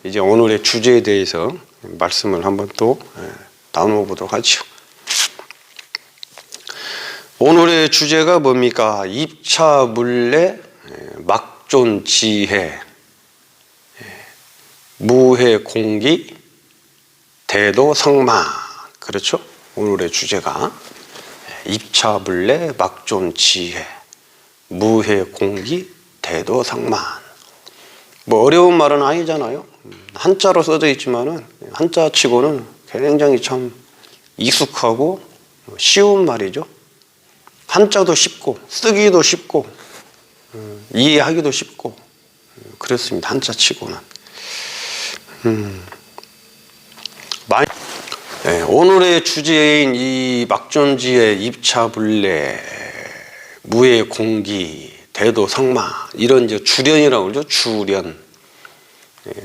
이제 오늘의 주제에 대해서 말씀을 한번 또 나눠보도록 하죠. 오늘의 주제가 뭡니까? 입차물례 막존지혜 무해공기 대도성만. 그렇죠? 오늘의 주제가 입차물례 막존지혜 무해공기 대도성만. 뭐 어려운 말은 아니잖아요. 한자로 써져 있지만은 한자 치고는 굉장히 참 익숙하고 쉬운 말이죠. 한자도 쉽고 쓰기도 쉽고 이해하기도 쉽고 그렇습니다. 한자 치고는. 오늘의 주제인 이 막존지의 입차불례 무해공기 대도성마, 이런 이제 주련이라고 그러죠. 주련.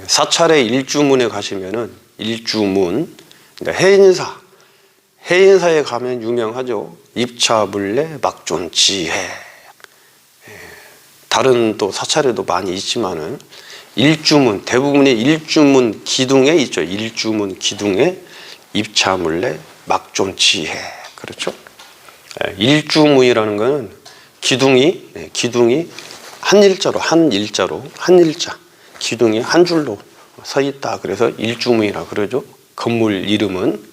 사찰의 일주문에 가시면은 일주문, 해인사에 가면 유명하죠. 입차물례 막존지혜. 다른 또 사찰에도 많이 있지만은 일주문, 대부분의 일주문 기둥에 있죠. 일주문 기둥에 입차물례 막존지혜. 그렇죠? 일주문이라는 거는 기둥이 한 일자, 기둥이 한 줄로 서 있다. 그래서 일주문이라 그러죠. 건물 이름은.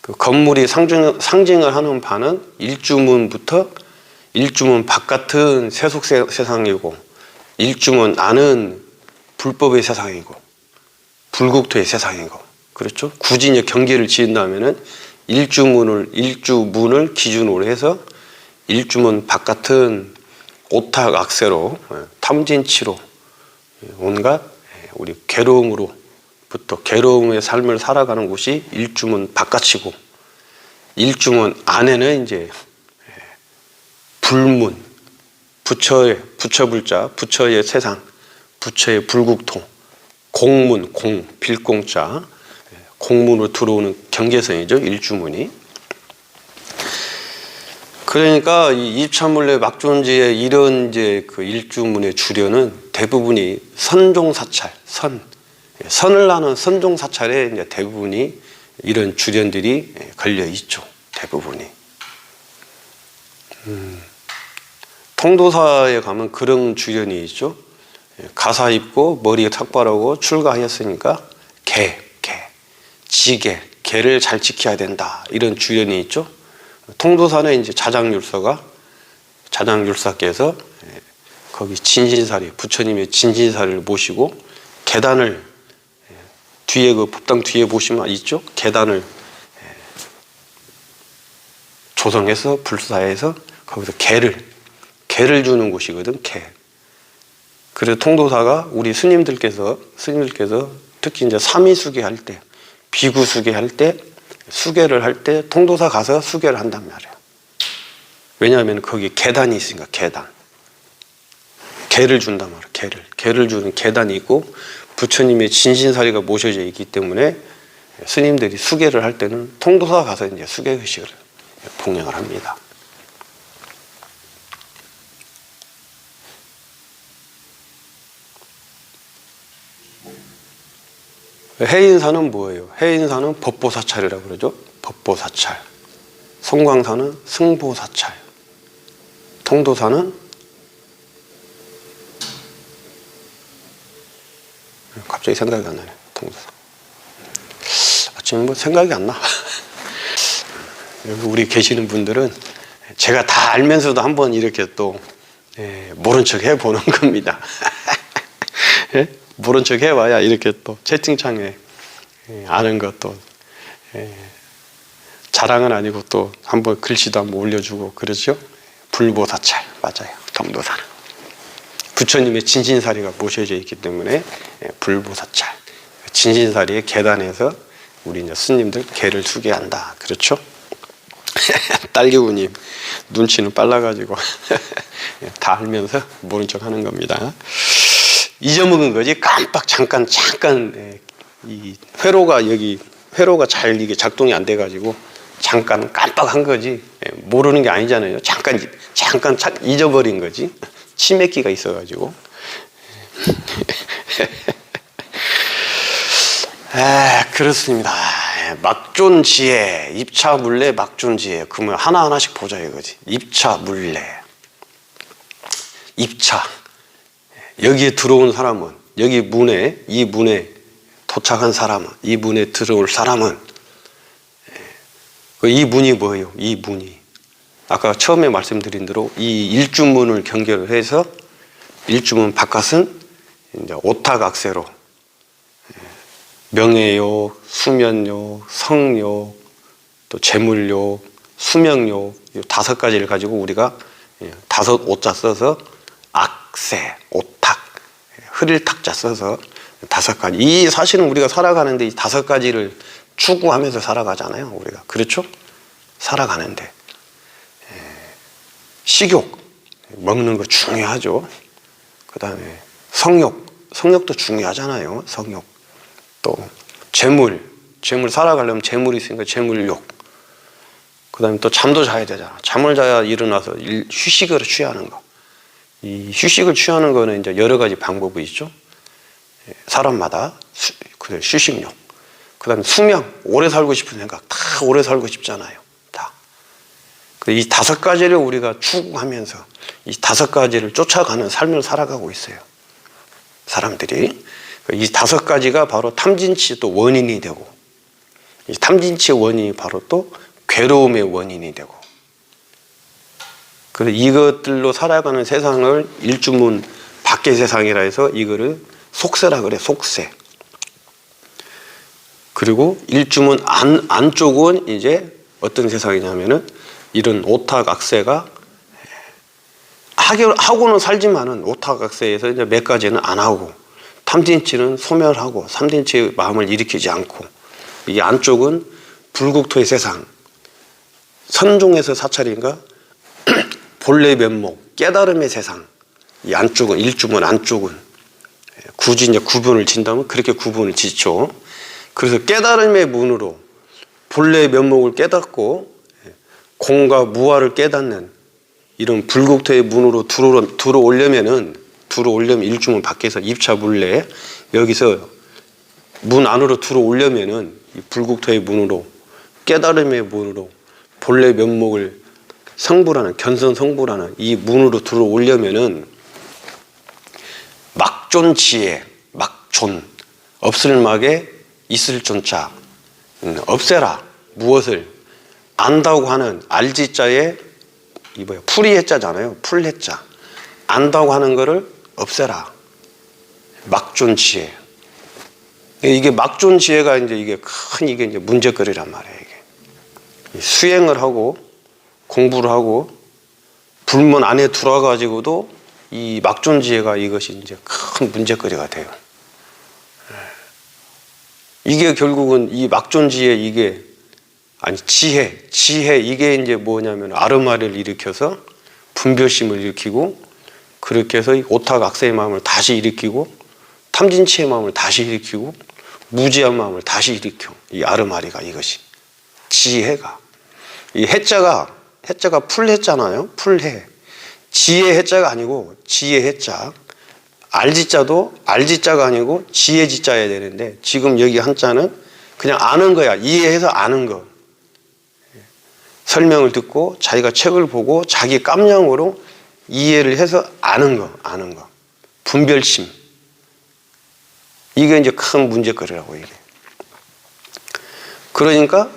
그 건물이 상징을 하는 바는 일주문부터 일주문 바깥은 세속 세상이고, 일주문 안은 불법의 세상이고, 불국토의 세상이고, 그렇죠? 굳이 이제 경계를 지은다면은 일주문을 기준으로 해서 일주문 바깥은 오탁 악세로 탐진치로 온갖 우리 괴로움의 삶을 살아가는 곳이 일주문 바깥이고, 일주문 안에는 이제 불문, 부처불자, 부처의 세상, 부처의 불국토, 공문, 빌공자, 공문으로 들어오는 경계선이죠. 일주문이. 그러니까 이 입차물례 막존지의 이런 이제 그 일주문의 주련은 대부분이 선종사찰, 선을 나는 선종사찰에 이제 대부분이 이런 주련들이 걸려 있죠. 대부분이. 통도사에 가면 그런 주련이 있죠. 가사 입고 머리에 삭발하고 출가하였으니까 개를 잘 지켜야 된다. 이런 주련이 있죠. 통도사는 이제 자장율사께서 거기 부처님의 진신사를 모시고 계단을 뒤에 그 법당 뒤에 보시면 있죠. 계단을 조성해서 불사해서 거기서 개를 주는 곳이거든. 그래서 통도사가 우리 스님들께서 특히 이제 삼위수계 할 때, 비구수계 할 때, 수계를 할 때 통도사 가서 수계를 한단 말이에요. 왜냐하면 거기 계단이 있으니까. 개를 준단 말이에요. 개를 주는 계단이 있고 부처님의 진신사리가 모셔져 있기 때문에 스님들이 수계를 할 때는 통도사 가서 이제 수계 의식을 봉행을 합니다. 해인사는 뭐예요? 해인사는 법보사찰이라고 그러죠. 법보사찰. 성광사는 승보사찰. 통도사는 갑자기 생각이 안 나네. 통도사. 아침에 생각이 안 나. 여기 우리 계시는 분들은 제가 다 알면서도 한번 이렇게 또 모른 척 해보는 겁니다. 모른 척 해봐야 이렇게 또 채팅창에 아는 것도 자랑은 아니고 또 한번 글씨도 한번 올려주고 그러죠. 불보사찰 맞아요. 통도사는 부처님의 진신사리가 모셔져 있기 때문에 불보사찰, 진신사리의 계단에서 우리 이제 스님들 개를 수계한다. 그렇죠? 딸기우님 눈치는 빨라가지고 다 알면서 모른 척 하는 겁니다. 잊어먹은 거지. 잠깐 이 회로가 잘 이게 작동이 안 돼가지고 잠깐 깜빡한 거지. 모르는 게 아니잖아요. 잠깐 잊어버린 거지. 치맥기가 있어가지고. 그렇습니다. 막존지혜, 입차물례, 막존지혜. 그러면 하나하나씩 보자 이거지. 입차물례. 입차. 여기에 들어온 사람은, 여기 문에, 이 문에 도착한 사람은, 이 문에 들어올 사람은, 이 문이 뭐예요? 이 문이. 아까 처음에 말씀드린 대로 이 일주문을 경계로 해서 일주문 바깥은 이제 오탁악세로 명예욕, 수면욕, 성욕, 또 재물욕, 수명욕 이 5가지를 가지고 우리가 5 오자 써서 악세, 오탁, 흐릴 탁자 써서 5가지. 이 사실은 우리가 살아가는데 이 5가지를 추구하면서 살아가잖아요. 우리가 그렇죠? 살아가는데 식욕, 먹는 거 중요하죠. 그 다음에 성욕도 중요하잖아요. 성욕. 또 재물 살아가려면 재물이 있으니까 재물욕. 그 다음에 또 잠도 자야 되잖아. 잠을 자야 일어나서 휴식을 취하는 거. 이 휴식을 취하는 거는 이제 여러 가지 방법이 있죠. 사람마다 휴식욕. 그 다음에 수명, 오래 살고 싶은 생각. 다 오래 살고 싶잖아요. 다. 이 5가지를 우리가 추구하면서 이 5가지를 쫓아가는 삶을 살아가고 있어요. 사람들이. 이 5가지가 바로 탐진치의 또 원인이 되고, 이 탐진치의 원인이 바로 또 괴로움의 원인이 되고, 그래서 이것들로 살아가는 세상을 일주문 밖의 세상이라 해서 이거를 속세라 그래, 속세. 그리고 일주문 안쪽은 이제 어떤 세상이냐면은 이런 오탁악세가 하고는 살지만은 오탁악세에서 이제 몇 가지는 안 하고, 탐진치는 소멸하고, 삼진치의 마음을 일으키지 않고, 이 안쪽은 불국토의 세상, 선종에서 사찰인가 본래 면목, 깨달음의 세상. 이 안쪽은 일주문 안쪽은 굳이 이제 구분을 진다면 그렇게 구분을 짓죠. 그래서 깨달음의 문으로 본래 면목을 깨닫고 공과 무아를 깨닫는 이런 불국토의 문으로 들어오려면 일주문 밖에서 입차물례 여기서 문 안으로 들어오려면은 이 불국토의 문으로 깨달음의 문으로 본래 면목을 성불하는 견성성불하는 이 문으로 들어오려면은 막존지혜, 막존 없을 막에 있을 존자 없애라. 무엇을 안다고 하는 알지자에 이 뭐야 풀이해자잖아요. 풀해자 안다고 하는 거를 없애라. 막존지혜. 이게 막존지혜가 이제 이게 이제 문제거리란 말이에요. 이게 수행을 하고 공부를 하고 불문 안에 들어가지고도 이 막존지혜가 이것이 이제 큰 문제거리가 돼요. 이게 결국은 이 막존지혜 이게 아니 지혜 이게 이제 뭐냐면 아르마리를 일으켜서 분별심을 일으키고 그렇게 해서 오탁악세의 마음을 다시 일으키고 탐진치의 마음을 다시 일으키고 무지한 마음을 다시 일으켜. 이 아르마리가 이것이 지혜가 이 해자가 풀해자잖아요. 풀해 지혜 해자가 아니고 지혜 해자 알지자도 알지자가 아니고 지혜지자여야 되는데 지금 여기 한자는 그냥 아는 거야. 이해해서 아는 거. 설명을 듣고 자기가 책을 보고 자기 깜냥으로 이해를 해서 아는 거. 분별심. 이게 이제 큰 문제거리라고 이게. 그러니까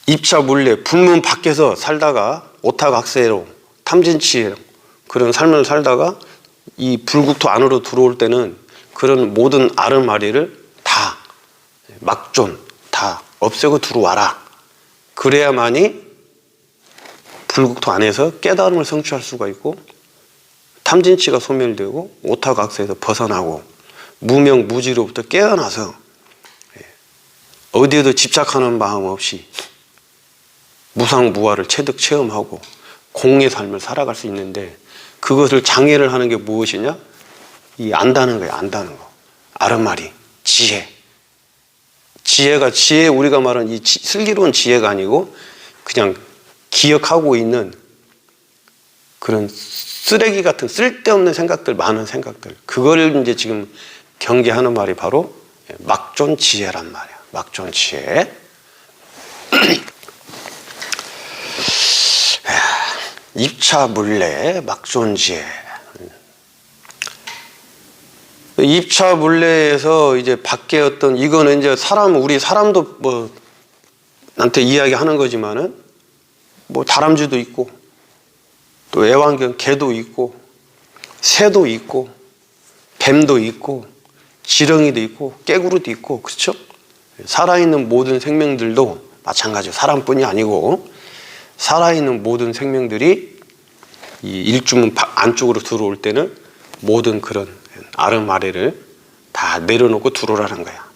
입차물례 불문 밖에서 살다가 오탁악세로 탐진치로 그런 삶을 살다가 이 불국토 안으로 들어올 때는 그런 모든 아르마리를 다 막존 다 없애고 들어와라. 그래야만이 불국토 안에서 깨달음을 성취할 수가 있고 탐진치가 소멸되고 오탁악세에서 벗어나고 무명무지로부터 깨어나서 어디에도 집착하는 마음 없이 무상무화를 체득 체험하고 공의 삶을 살아갈 수 있는데 그것을 장애를 하는 게 무엇이냐? 이 안다는 거예요. 안다는 거. 아르마리, 지혜. 지혜 우리가 말하는 이 슬기로운 지혜가 아니고 그냥 기억하고 있는 그런 쓰레기 같은 쓸데없는 생각들, 많은 생각들. 그걸 이제 지금 경계하는 말이 바로 막존지혜란 말이야. 막존지혜. 입차물례 막존지혜. 입차물례에서 이제 밖에 어떤 이거는 이제 우리 사람도 뭐 나한테 이야기하는 거지만은 뭐 다람쥐도 있고 또 애완견 개도 있고 새도 있고 뱀도 있고 지렁이도 있고 깨구리도 있고 그렇죠? 살아있는 모든 생명들도 마찬가지로 사람뿐이 아니고 살아있는 모든 생명들이 이 일주문 안쪽으로 들어올 때는 모든 그런 아르마리를 다 내려놓고 들어오라는 거야.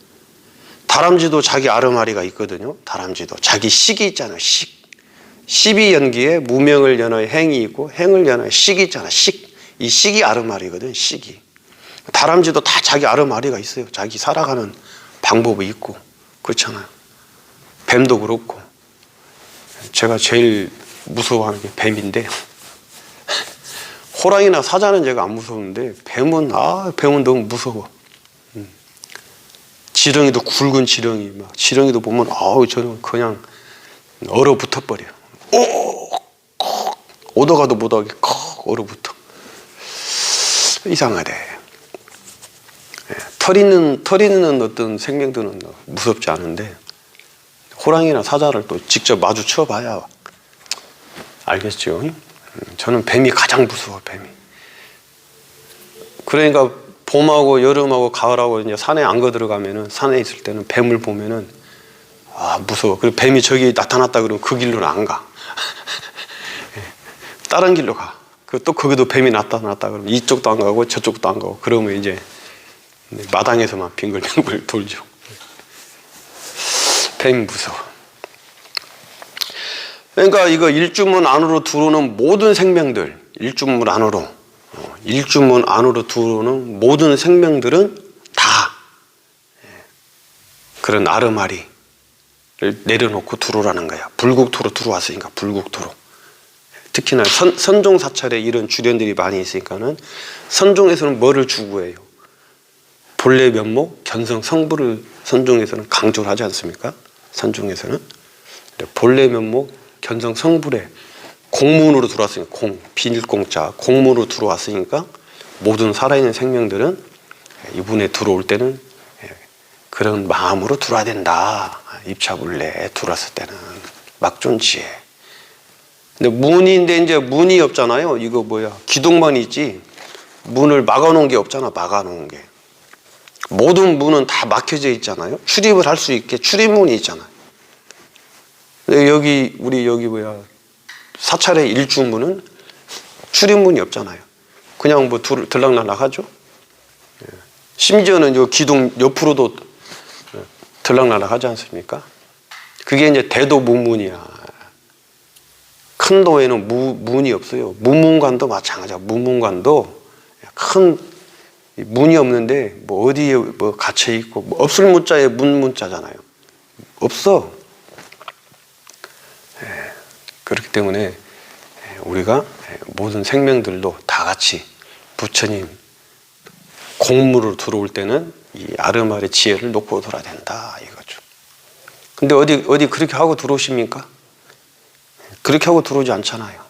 다람쥐도 자기 아르마리가 있거든요. 다람쥐도 자기 식이 있잖아요. 식. 12연기에 무명을 연하여 행이 있고 행을 연하여 식이 있잖아. 식. 이 식이 아르마리거든. 식이. 다람쥐도 다 자기 아르마리가 있어요. 자기 살아가는 방법이 있고 그렇잖아요. 뱀도 그렇고. 제가 제일 무서워하는 게 뱀인데 호랑이나 사자는 제가 안 무서운데 뱀은 너무 무서워. 지렁이도 굵은 지렁이 막 지렁이도 보면 저는 그냥 얼어붙어 버려. 오다가도 못하게 얼어붙어. 이상하대. 털 있는 어떤 생명들은 무섭지 않은데 호랑이나 사자를 또 직접 마주쳐 봐야 알겠죠. 저는 뱀이 가장 무서워. 뱀이. 그러니까 봄하고 여름하고 가을하고 이제 산에 안 거 들어가면은 산에 있을 때는 뱀을 보면은 무서워. 그리고 뱀이 저기 나타났다 그러면 그 길로는 안 가. 다른 길로 가. 또 거기도 뱀이 나타났다 그러면 이쪽도 안 가고 저쪽도 안 가고 그러면 이제 마당에서만 빙글빙글 돌죠. 뱀이 무서워. 그러니까 이거 일주문 안으로 들어오는 모든 생명들, 일주문 안으로 들어오는 모든 생명들은 다 그런 아르마리를 내려놓고 들어오라는 거야. 불국토로 들어왔으니까 불국토로. 특히나 선종사찰에 이런 주련들이 많이 있으니까는 선종에서는 뭐를 추구해요? 본래 면목, 견성, 성부를 선종에서는 강조를 하지 않습니까? 선종에서는 본래 면목, 견성, 성불에 공문으로 들어왔으니까 비닐공자 공문으로 들어왔으니까 모든 살아있는 생명들은 이분에 들어올 때는 그런 마음으로 들어와야 된다. 입차불례에 들어왔을 때는 막존지혜. 근데 문인데 이제 문이 없잖아요. 이거 기둥만 있지 문을 막아놓은 게 없잖아. 막아놓은 게. 모든 문은 다 막혀져 있잖아요. 출입을 할 수 있게 출입문이 있잖아요. 근데 여기 사찰의 일주문은 출입문이 없잖아요. 그냥 들락날락 하죠. 심지어는 요 기둥 옆으로도 들락날락 하지 않습니까? 그게 이제 대도무문이야. 큰 도에는 문이 없어요. 무문관도 마찬가지야. 무문관도 큰 문이 없는데 어디에 갇혀 있고 없을 문자에 문자잖아요. 없어. 그렇기 때문에 우리가 모든 생명들도 다 같이 부처님 공무로 들어올 때는 이 아르마리 지혜를 놓고 들어야 된다 이거죠. 근데 어디 그렇게 하고 들어오십니까? 그렇게 하고 들어오지 않잖아요.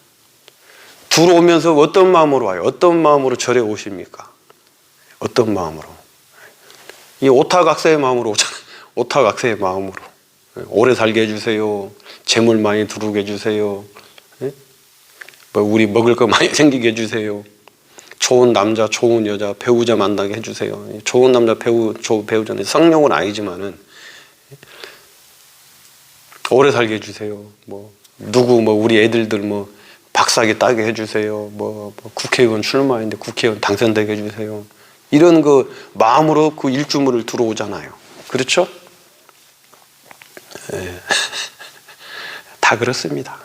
들어오면서 어떤 마음으로 와요? 어떤 마음으로 절에 오십니까? 어떤 마음으로? 이 오타각세의 마음으로 오잖아요. 오타각세의 마음으로. 오래 살게 해주세요. 재물 많이 들어오게 해주세요. 우리 먹을 거 많이 생기게 해주세요. 좋은 남자, 좋은 여자, 배우자 만나게 해주세요. 좋은 남자, 배우자는 성령은 아니지만은 오래 살게 해주세요. 우리 애들들 박사학위 따게 해주세요. 국회의원 출마했는데 국회의원 당선되게 해주세요. 이런 마음으로 그 일주문을 들어오잖아요. 그렇죠? 다 그렇습니다.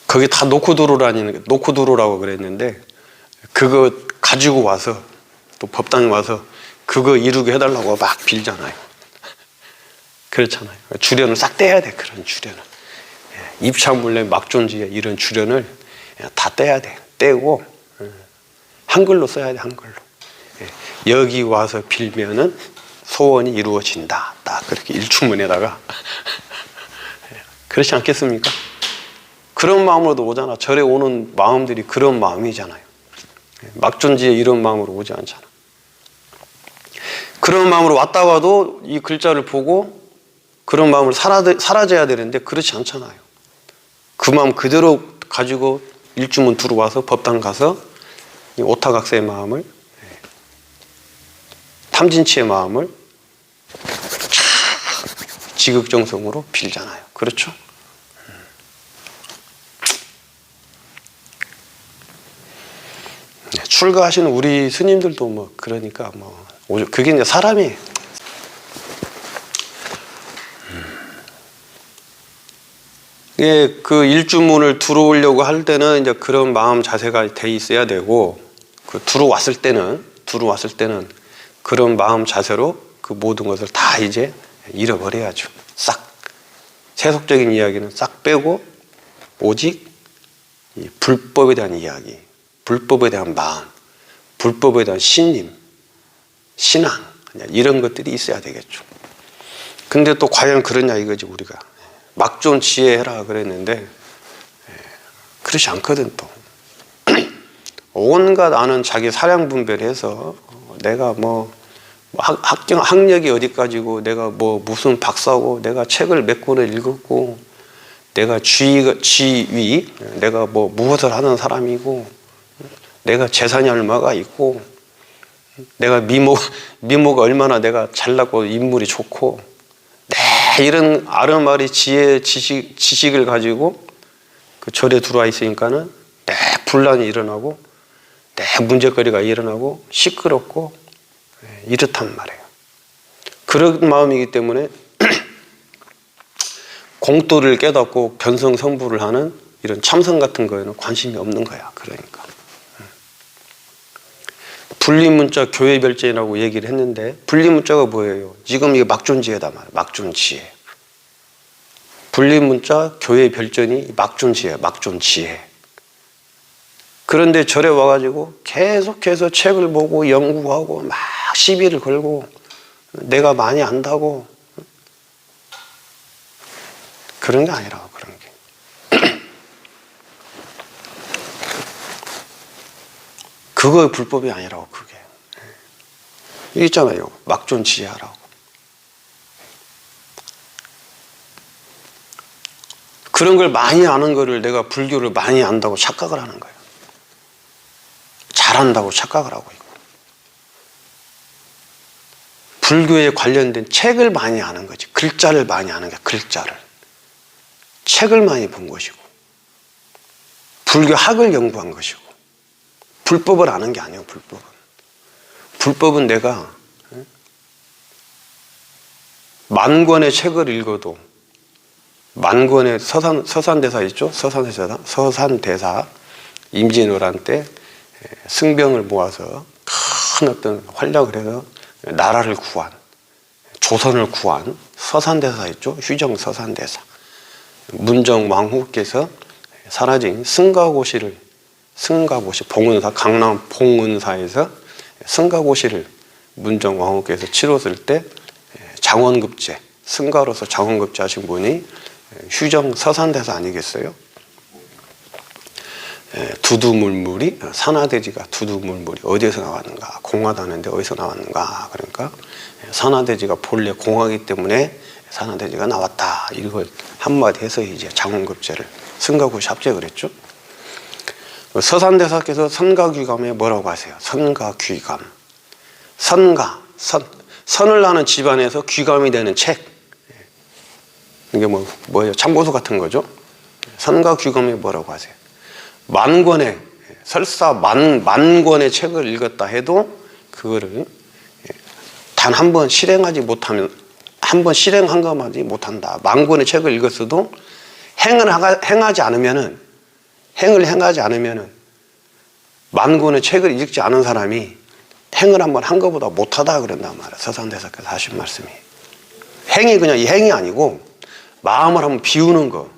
거기 다 놓고 들어오라고 그랬는데 그거 가지고 와서 또 법당에 와서 그거 이루게 해달라고 막 빌잖아요. 그렇잖아요. 주련을 싹 떼야 돼. 그런 주련을. 입차물례 막존지혜 이런 주련을 다 떼야 돼. 떼고 한글로 써야 돼, 한글로. 예. 여기 와서 빌면은 소원이 이루어진다. 딱 그렇게 일주문에다가. 그렇지 않겠습니까? 그런 마음으로도 오잖아. 절에 오는 마음들이 그런 마음이잖아요. 막존지에 이런 마음으로 오지 않잖아. 그런 마음으로 왔다가도 이 글자를 보고 그런 마음을 사라져야 되는데 그렇지 않잖아요. 그 마음 그대로 가지고 일주문 들어와서 법당 가서 이 오타각세의 마음을, 탐진치의 마음을 지극정성으로 빌잖아요. 그렇죠? 출가하시는 우리 스님들도 뭐 그러니까 뭐 그게 이제 사람이 그 일주문을 들어오려고 할 때는 이제 그런 마음 자세가 돼 있어야 되고, 그 들어왔을 때는 그런 마음 자세로 그 모든 것을 다 이제 잃어버려야죠. 싹 세속적인 이야기는 싹 빼고 오직 이 불법에 대한 이야기, 불법에 대한 마음, 불법에 대한 신임, 신앙, 이런 것들이 있어야 되겠죠. 근데 또 과연 그러냐 이거지. 우리가 막존 지혜해라 그랬는데 그렇지 않거든. 또 온갖 아는 자기 사량 분별해서 내가 뭐 학력이 어디까지고, 내가 뭐 무슨 박사고, 내가 책을 몇 권을 읽었고, 내가 지위, 내가 뭐 무엇을 하는 사람이고, 내가 재산이 얼마가 있고, 내가 미모가 얼마나 내가 잘났고 인물이 좋고, 이런 아름아리 지혜 지식을 가지고 그 절에 들어와 있으니까는 분란이 일어나고 문제거리가 일어나고 시끄럽고 이렇단 말이에요. 그런 마음이기 때문에 공도를 깨닫고 견성성불을 하는 이런 참선 같은 거에는 관심이 없는 거야. 그러니까 분리문자 교회별전이라고 얘기를 했는데, 분리문자가 뭐예요? 지금 이게 막존지혜다 말이야. 막존지혜. 분리문자 교회별전이 막존지혜, 막존지혜. 그런데 절에 와가지고 계속해서 책을 보고 연구하고 막 시비를 걸고 내가 많이 안다고, 그런 게 아니라고. 그런 게 그거 불법이 아니라고. 그게 이게 있잖아요. 막존지혜라고. 그런 걸 많이 아는 거를 내가 불교를 많이 안다고 착각을 하는 거예요. 잘한다고 착각을 하고 있고, 불교에 관련된 책을 많이 아는 거지. 글자를 많이 아는 게, 글자를, 책을 많이 본 것이고, 불교 학을 연구한 것이고, 불법을 아는 게 아니에요. 불법은 내가 만 권의 책을 읽어도, 만 권의 서산대사 있죠? 서산대사 임진왜란 때 승병을 모아서 큰 어떤 활약을 해서 나라를 구한, 조선을 구한 서산대사 있죠? 휴정 서산대사. 문정왕후께서 사라진 승가고시를, 봉은사, 강남 봉은사에서 승가고시를 문정왕후께서 치렀을 때 장원급제, 승가로서 장원급제 하신 분이 휴정 서산대사 아니겠어요? 두두물물이, 산하대지가 두두물물이 어디에서 나왔는가, 공하다는데 어디서 나왔는가. 그러니까 산하대지가 본래 공하기 때문에 산하대지가 나왔다. 이걸 한마디 해서 이제 장원급제를, 승가고시 합제를 했죠. 서산대사께서 선가귀감에 뭐라고 하세요? 선가귀감. 선을 하는 집안에서 귀감이 되는 책. 이게 뭐예요? 참고서 같은 거죠. 선가귀감에 뭐라고 하세요? 만 권의, 설사 만 권의 책을 읽었다 해도 그거를 단 한 번 실행하지 못하면, 한 번 실행한 것만 하지 못한다. 만 권의 책을 읽었어도 행을 행하지 않으면은 만 권의 책을 읽지 않은 사람이 행을 한번 한 것보다 못하다 그런단 말이야. 서산대사께서 하신 말씀이. 행이 그냥 이 행이 아니고 마음을 한번 비우는 거.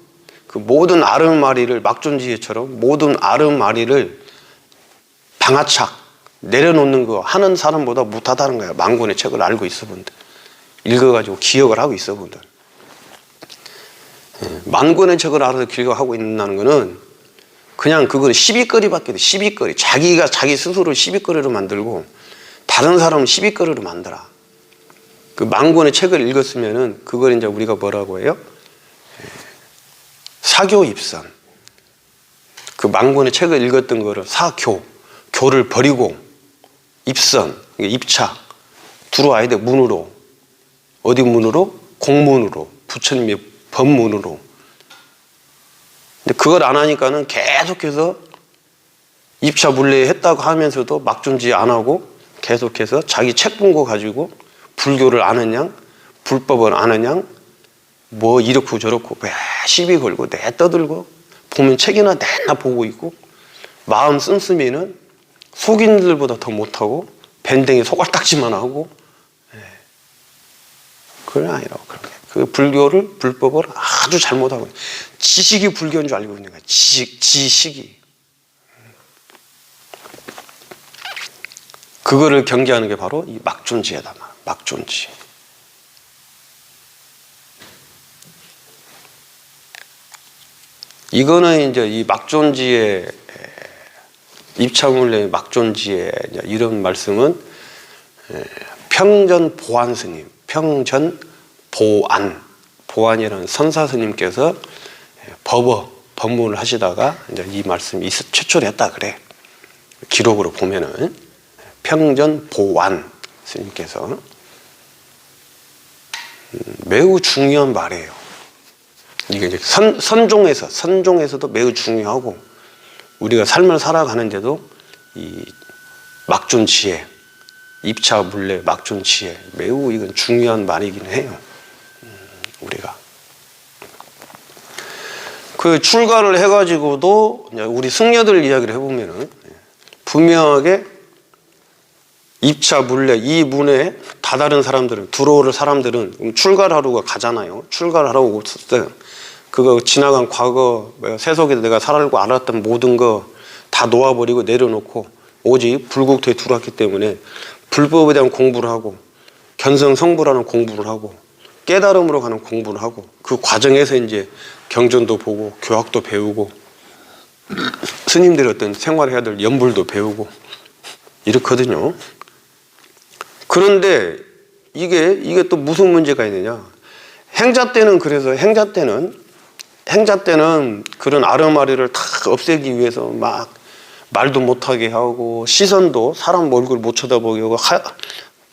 그 모든 아름마리를, 막존지혜처럼 모든 아름마리를 방아착, 내려놓는 거 하는 사람보다 못하다는 거야. 만 권의 책을 알고 있어 본들. 읽어가지고 기억을 하고 있어 본들. 만 권의 책을 알아서 기억하고 있다는 거는 그냥 그거는 시비거리밖에 돼. 시비거리. 자기가 자기 스스로 시비거리로 만들고 다른 사람은 시비거리로 만들어. 그 만 권의 책을 읽었으면은 그걸 이제 우리가 뭐라고 해요? 사교입선. 그 만 권의 책을 읽었던 거를 사교, 교를 버리고 입선, 입차 들어와야 돼. 문으로. 어디 문으로? 공문으로. 부처님의 법문으로. 근데 그걸 안 하니까는 계속해서 입차 물레 했다고 하면서도 막존지 안 하고 계속해서 자기 책 본 거 가지고 불교를 아느냐, 불법을 아느냐, 뭐 이렇고 저렇고 왜 시비 걸고 내 떠들고 보면 책이나 내나 보고 있고 마음 씀씀이는 속인들보다 더 못하고 밴댕이 소갈딱지만 하고 그건 아니라고. 그렇게 그 불교를 불법을 아주 잘못하고 지식이 불교인 줄 알고 있는 거야. 지식이. 그거를 경계하는 게 바로 이 막존지에다. 막존지. 이거는 이제 이 막존지의 입차물레 막존지의 이런 말씀은 평전 보안 스님, 평전 보안이라는 선사 스님께서 법문을 하시다가 이제 이 말씀이 최초로 했다 그래. 기록으로 보면은 평전 보안 스님께서 매우 중요한 말이에요. 이게 이제 선종에서도 매우 중요하고 우리가 삶을 살아가는데도 이 막존지혜, 입차 물레 막존지혜 매우 이건 중요한 말이긴 해요. 우리가 그 출가를 해가지고도 우리 승려들 이야기를 해보면은 분명하게 입차 물레 이 문에 다다른 사람들은 들어올 사람들은 출가를 하러 가잖아요. 출가를 하러 오고 있을 때 그거 지나간 과거 세속에서 내가 살고 알았던 모든 거 다 놓아버리고 내려놓고 오직 불국토에 들어왔기 때문에 불법에 대한 공부를 하고 견성성불하는 공부를 하고 깨달음으로 가는 공부를 하고 그 과정에서 이제 경전도 보고 교학도 배우고 스님들이 어떤 생활해야 될 연불도 배우고 이렇거든요. 그런데 이게 또 무슨 문제가 있느냐. 행자 때는 그래서 행자 때는 그런 아르마리를 다 없애기 위해서 막 말도 못하게 하고 시선도 사람 얼굴 못 쳐다보게 하고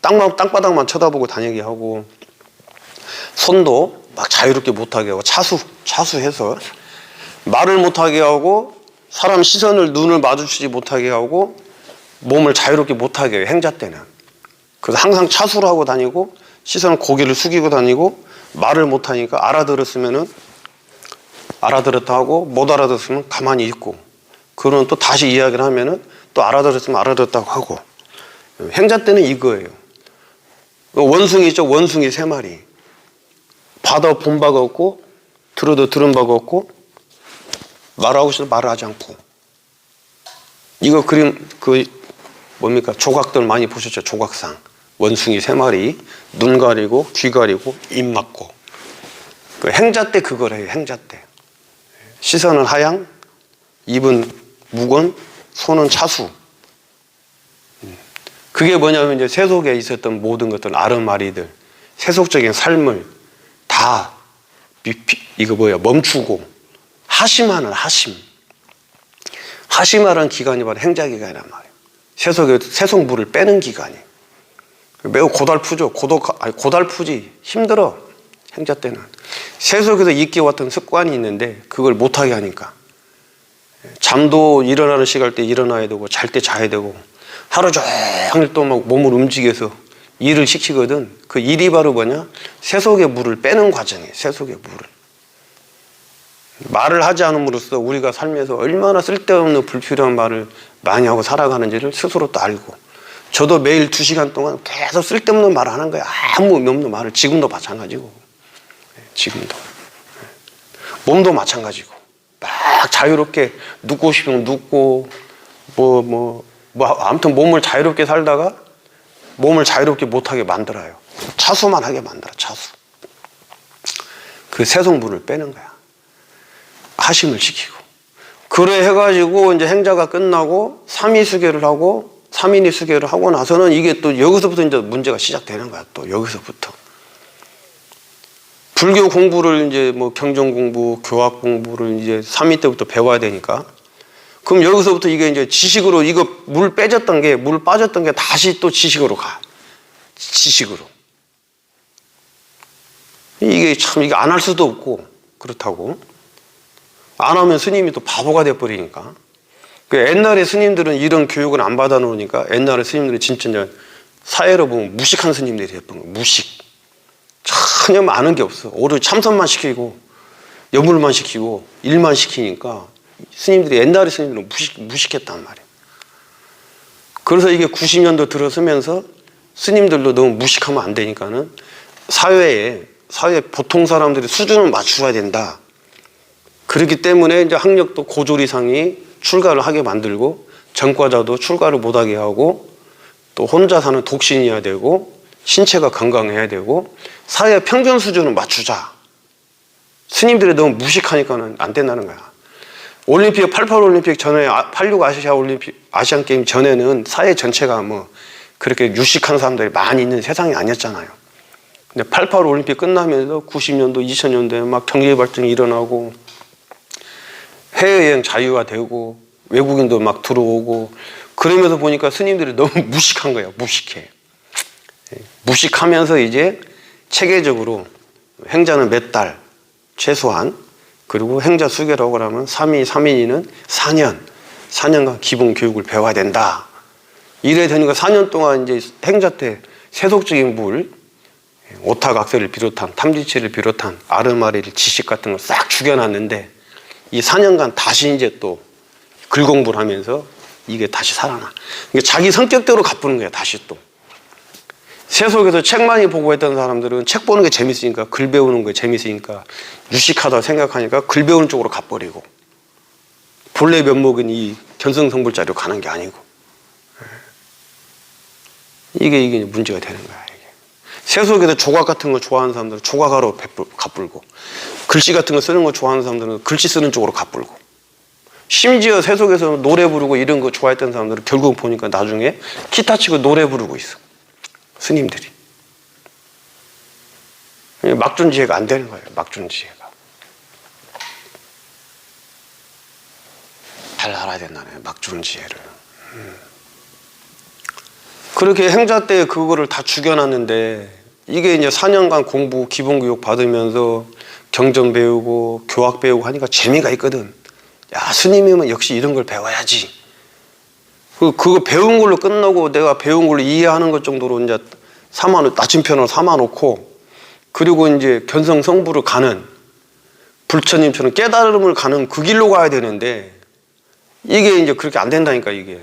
땅바닥만 쳐다보고 다니게 하고 손도 막 자유롭게 못하게 하고 차수해서 말을 못하게 하고 사람 시선을 눈을 마주치지 못하게 하고 몸을 자유롭게 못하게 해요. 행자 때는. 그래서 항상 차수를 하고 다니고 시선을 고개를 숙이고 다니고 말을 못하니까 알아들었으면은 알아들었다 하고 못 알아들었으면 가만히 있고 그러면 또 다시 이야기를 하면은 또 알아들었으면 알아들었다고 하고 행자 때는 이거예요. 원숭이 있죠. 원숭이 3마리. 봐도 본 바가 없고 들어도 들은 바가 없고 말하고 싶어도 말을 하지 않고 이거 그림 뭡니까? 조각들 많이 보셨죠? 조각상. 원숭이 3마리 눈 가리고 귀 가리고 입 막고 그 행자 때 그걸 해요. 행자 때 시선은 하양, 입은 무건, 손은 차수. 그게 뭐냐면 이제 세속에 있었던 모든 것들 아르마리들 세속적인 삶을 다 멈추고 하심하는 하심하라는 기간이 바로 행자 기간이란 말이에요. 세속물을 빼는 기간이 매우 고달프죠. 고달프지 힘들어. 행자 때는 세속에서 익혀왔던 습관이 있는데 그걸 못하게 하니까 잠도 일어나는 시간 때 일어나야 되고 잘 때 자야 되고 하루 종일 또 막 몸을 움직여서 일을 시키거든. 그 일이 바로 뭐냐? 세속의 물을 빼는 과정이에요. 세속의 물을. 말을 하지 않음으로써 우리가 살면서 얼마나 쓸데없는 불필요한 말을 많이 하고 살아가는지를 스스로 또 알고 저도 매일 2시간 동안 계속 쓸데없는 말을 하는 거예요. 아무 의미 없는 말을. 지금도 마찬가지고 지금도 몸도 마찬가지고 막 자유롭게 눕고 싶으면 눕고 뭐 아무튼 몸을 자유롭게 살다가 몸을 자유롭게 못하게 만들어요. 차수만 하게 만들어. 차수. 그 세속물을 빼는 거야. 하심을 시키고. 그래 해가지고 이제 행자가 끝나고 삼위수계를 하고 삼인이수계를 하고 나서는 이게 또 여기서부터 이제 문제가 시작되는 거야. 또 여기서부터. 불교 공부를 이제 뭐 경전 공부, 교학 공부를 이제 3위 때부터 배워야 되니까. 그럼 여기서부터 이게 이제 지식으로 이거 물 빠졌던 게 다시 또 지식으로 가. 지식으로. 이게 참 이게 안 할 수도 없고 그렇다고. 안 하면 스님이 또 바보가 돼버리니까. 그 옛날에 스님들은 이런 교육을 안 받아 놓으니까 옛날에 스님들은 진짜 이제 사회로 보면 무식한 스님들이 됐던 거예요. 무식. 전혀 아는 게 없어. 오로지 참선만 시키고 여물만 시키고 일만 시키니까 스님들이 옛날에 스님들은 무식했단 말이에요. 그래서 이게 90년도 들어서면서 스님들도 너무 무식하면 안 되니까는 사회 보통 사람들이 수준을 맞춰야 된다. 그렇기 때문에 이제 학력도 고졸 이상이 출가를 하게 만들고 전과자도 출가를 못하게 하고 또 혼자 사는 독신이어야 되고 신체가 건강해야 되고 사회 평균 수준을 맞추자. 스님들이 너무 무식하니까는 안 된다는 거야. 올림픽 88 올림픽 전에 86 아시아 올림픽 아시안 게임 전에는 사회 전체가 뭐 그렇게 유식한 사람들이 많이 있는 세상이 아니었잖아요. 근데 88 올림픽 끝나면서 90년도 2000년도에 막 경제 발전이 일어나고 해외여행 자유가 되고 외국인도 막 들어오고 그러면서 보니까 스님들이 너무 무식한 거예요. 무식해. 무식하면서 이제 체계적으로 행자는 몇 달 최소한 그리고 행자 수계라고 하면 3위, 3인이는 4년간 기본 교육을 배워야 된다. 이래 되니까 4년 동안 이제 행자 때 세속적인 물, 오타각세를 비롯한 탐지체를 비롯한 아르마리를 지식 같은 걸 싹 죽여놨는데 이 4년간 다시 이제 또 글 공부를 하면서 이게 다시 살아나. 그러니까 자기 성격대로 갚는 거야, 다시 또. 세속에서 책 많이 보고 했던 사람들은 책 보는 게 재밌으니까 글 배우는 게 재밌으니까 유식하다고 생각하니까 글 배우는 쪽으로 가버리고 본래 면목은 이 견성성불자리로 가는 게 아니고 이게 문제가 되는 거야. 이게. 세속에서 조각 같은 거 좋아하는 사람들은 조각하러 가불고 글씨 같은 거 쓰는 거 좋아하는 사람들은 글씨 쓰는 쪽으로 가불고 심지어 세속에서 노래 부르고 이런 거 좋아했던 사람들은 결국 보니까 나중에 기타 치고 노래 부르고 있어. 스님들이. 막존지혜가 안 되는 거예요. 막존지혜가. 잘 알아야 된다네. 막존지혜를. 그렇게 행자 때 그거를 다 죽여놨는데 이게 이제 4년간 공부 기본교육 받으면서 경전 배우고 교학 배우고 하니까 재미가 있거든. 야, 스님이면 역시 이런 걸 배워야지. 그거 배운 걸로 끝나고 내가 배운 걸로 이해하는 것 정도로 이제 나침편을 삼아놓고 그리고 이제 견성성부를 가는 불처님처럼 깨달음을 가는 그 길로 가야 되는데 이게 이제 그렇게 안 된다니까 이게.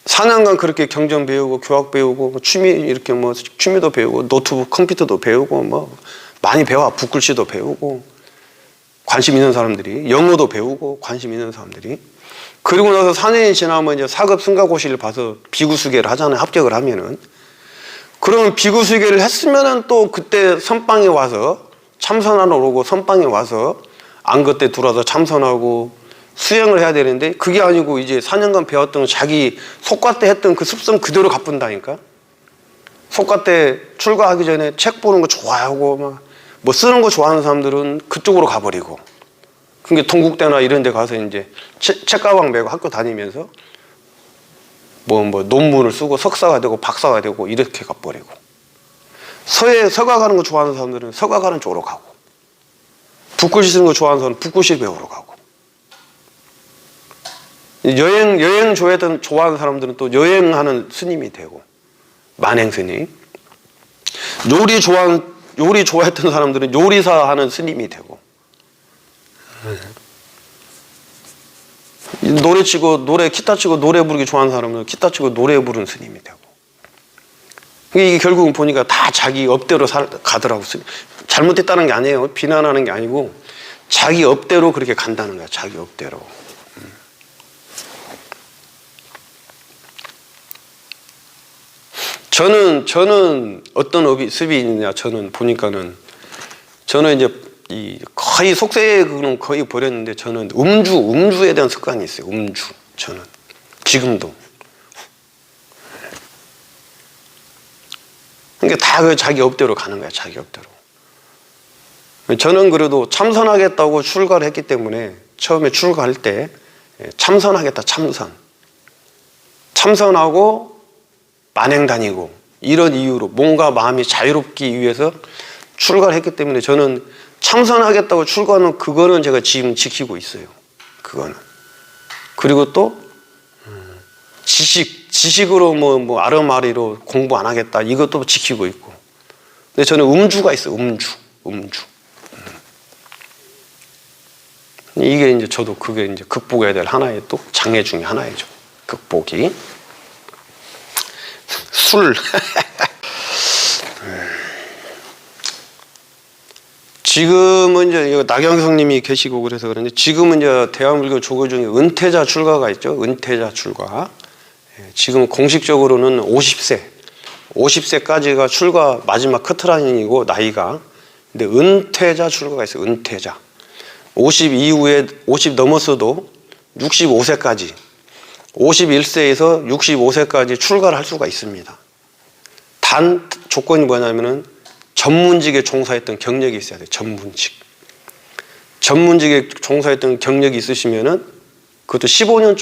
4년간 그렇게 경전 배우고 교학 배우고 취미 이렇게 뭐 취미도 배우고 노트북 컴퓨터도 배우고 뭐 많이 배워. 붓글씨도 배우고 관심 있는 사람들이 영어도 배우고 관심 있는 사람들이 그리고 나서 4년이 지나면 이제 사급 승가고시를 봐서 비구수계를 하잖아요. 합격을 하면은 그러면 비구수계를 했으면은 또 그때 선방에 와서 참선하러 오고 선방에 와서 안거 때 들어와서 참선하고 수행을 해야 되는데 그게 아니고 이제 4년간 배웠던 자기 속과 때 했던 그 습성 그대로 갚은다니까. 속과 때 출가하기 전에 책 보는 거 좋아하고 막 뭐 쓰는 거 좋아하는 사람들은 그쪽으로 가버리고 그러니까 동국대나 이런 데 가서 이제 책가방 메고 학교 다니면서 뭐 논문을 쓰고 석사가 되고 박사가 되고 이렇게 가버리고 서가 가는 거 좋아하는 사람들은 서가 가는 쪽으로 가고 붓글씨 쓰는 거 좋아하는 사람은 붓글씨 배우러 가고 여행 좋아하는 사람들은 또 여행하는 스님이 되고 만행 스님 요리 좋아했던 사람들은 요리사 하는 스님이 되고 기타 치고 노래 부르기 좋아하는 사람은 기타 치고 노래 부르는 스님이 되고 이게 결국은 보니까 다 자기 업대로 가더라고. 잘못됐다는 게 아니에요. 비난하는 게 아니고 자기 업대로 그렇게 간다는 거야. 자기 업대로. 저는 어떤 습이 있느냐, 저는 보니까는, 저는 이제 거의 속세는 거의 버렸는데, 저는 음주에 대한 습관이 있어요. 저는 지금도. 그러니까 다 그 자기 업대로 가는 거야, 자기 업대로. 저는 그래도 참선하겠다고 출가를 했기 때문에, 처음에 출가할 때 참선하겠다, 참선하고 만행 다니고, 이런 이유로 뭔가 마음이 자유롭기 위해서 출가를 했기 때문에, 저는 참선하겠다고 출가하는 그거는 제가 지금 지키고 있어요. 그거는. 그리고 또 지식으로 뭐 아르마리로 공부 안 하겠다, 이것도 지키고 있고. 근데 저는 음주가 있어요. 음주. 이게 이제 저도 그게 이제 극복해야 될 하나의 또 장애 중에 하나이죠. 극복이. 술. 지금은 이제 나경성님이 계시고 그래서 그런데, 지금은 이제 대한불교 조교 중에 은퇴자 출가가 있죠. 은퇴자 출가. 지금 공식적으로는 50세까지가 출가 마지막 커트라인이고, 나이가. 근데 은퇴자 출가가 있어요. 은퇴자. 50 이후에 50 넘었어도 65세까지, 51세에서 65세까지 출가를 할 수가 있습니다. 단 조건이 뭐냐면은 전문직에 종사했던 경력이 있어야 돼요. 전문직에 종사했던 경력이 있으시면은, 그것도 15년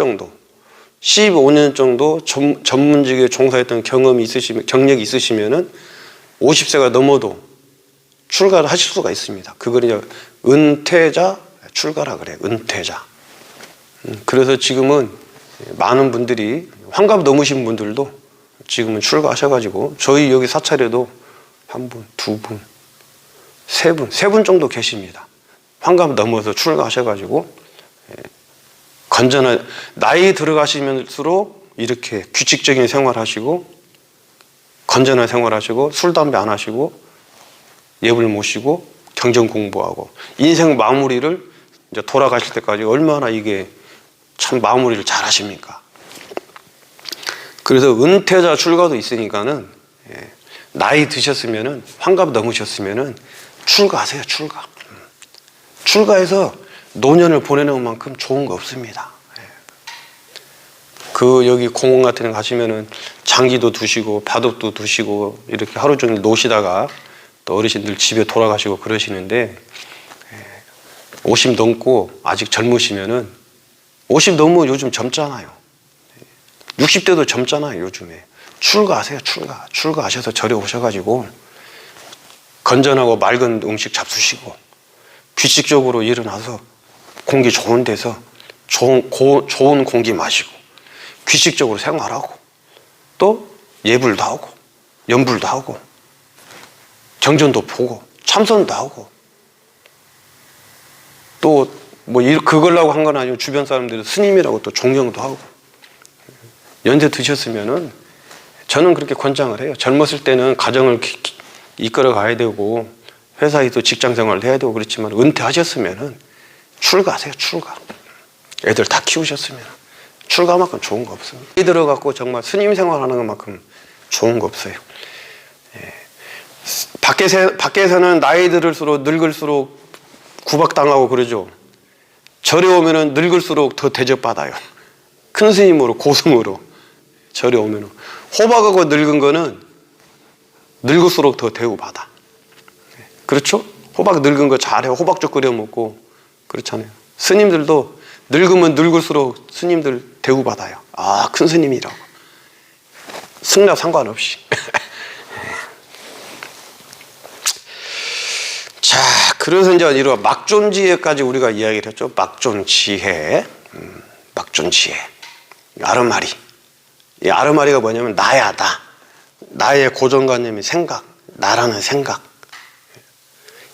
정도 전문직에 종사했던 경력이 있으시면은 50세가 넘어도 출가를 하실 수가 있습니다. 그걸 이제 은퇴자 출가라 그래요. 은퇴자. 그래서 지금은 많은 분들이, 환갑 넘으신 분들도 지금은 출가하셔가지고, 저희 여기 사찰에도 한 분, 두 분, 세 분 정도 계십니다. 환갑 넘어서 출가하셔가지고, 건전한, 나이 들어가시면서록 이렇게 규칙적인 생활하시고, 건전한 생활하시고, 술, 담배 안 하시고, 예불 모시고, 경전 공부하고, 인생 마무리를 이제 돌아가실 때까지 얼마나 이게 참 마무리를 잘 하십니까? 그래서 은퇴자 출가도 있으니까는, 나이 드셨으면은, 환갑 넘으셨으면은 출가하세요. 출가해서 노년을 보내는 만큼 좋은 거 없습니다. 여기 공원 같은 데 가시면은 장기도 두시고 바둑도 두시고 이렇게 하루 종일 노시다가 또 어르신들 집에 돌아가시고 그러시는데, 50 넘고 아직 젊으시면은, 50 넘으면 요즘 젊잖아요. 60대도 젊잖아요, 요즘에. 출가하세요. 출가하셔서 절에 오셔가지고 건전하고 맑은 음식 잡수시고, 규칙적으로 일어나서 공기 좋은 데서 좋은 공기 마시고, 규칙적으로 생활하고, 또 예불도 하고, 연불도 하고, 경전도 보고, 참선도 하고, 또 뭐 그걸라고 한 건 아니고, 주변 사람들이 스님이라고 또 존경도 하고. 연세 드셨으면은 저는 그렇게 권장을 해요. 젊었을 때는 가정을 이끌어 가야 되고, 회사에서 직장 생활을 해야 되고 그렇지만, 은퇴하셨으면은 출가하세요. 애들 다 키우셨으면 출가만큼 좋은 거 없습니다. 나이 들어갖고 정말 스님 생활하는 것만큼 좋은 거 없어요. 밖에서는 나이 들을수록 늙을수록 구박당하고 그러죠. 절에 오면은 늙을수록 더 대접받아요. 큰 스님으로, 고승으로 절에 오면은. 호박하고 늙은 거는 늙을수록 더 대우받아. 그렇죠? 호박 늙은 거 잘해. 호박죽 끓여 먹고 그렇잖아요. 스님들도 늙으면 늙을수록 스님들 대우받아요. 아, 큰 스님이라고. 승낙 상관없이. 자, 그래서 이제 이런 막존지혜까지 우리가 이야기를 했죠. 막존지혜. 아르마리. 이 아르마리가 뭐냐면 나야, 나. 나의 고정관념이 생각. 나라는 생각.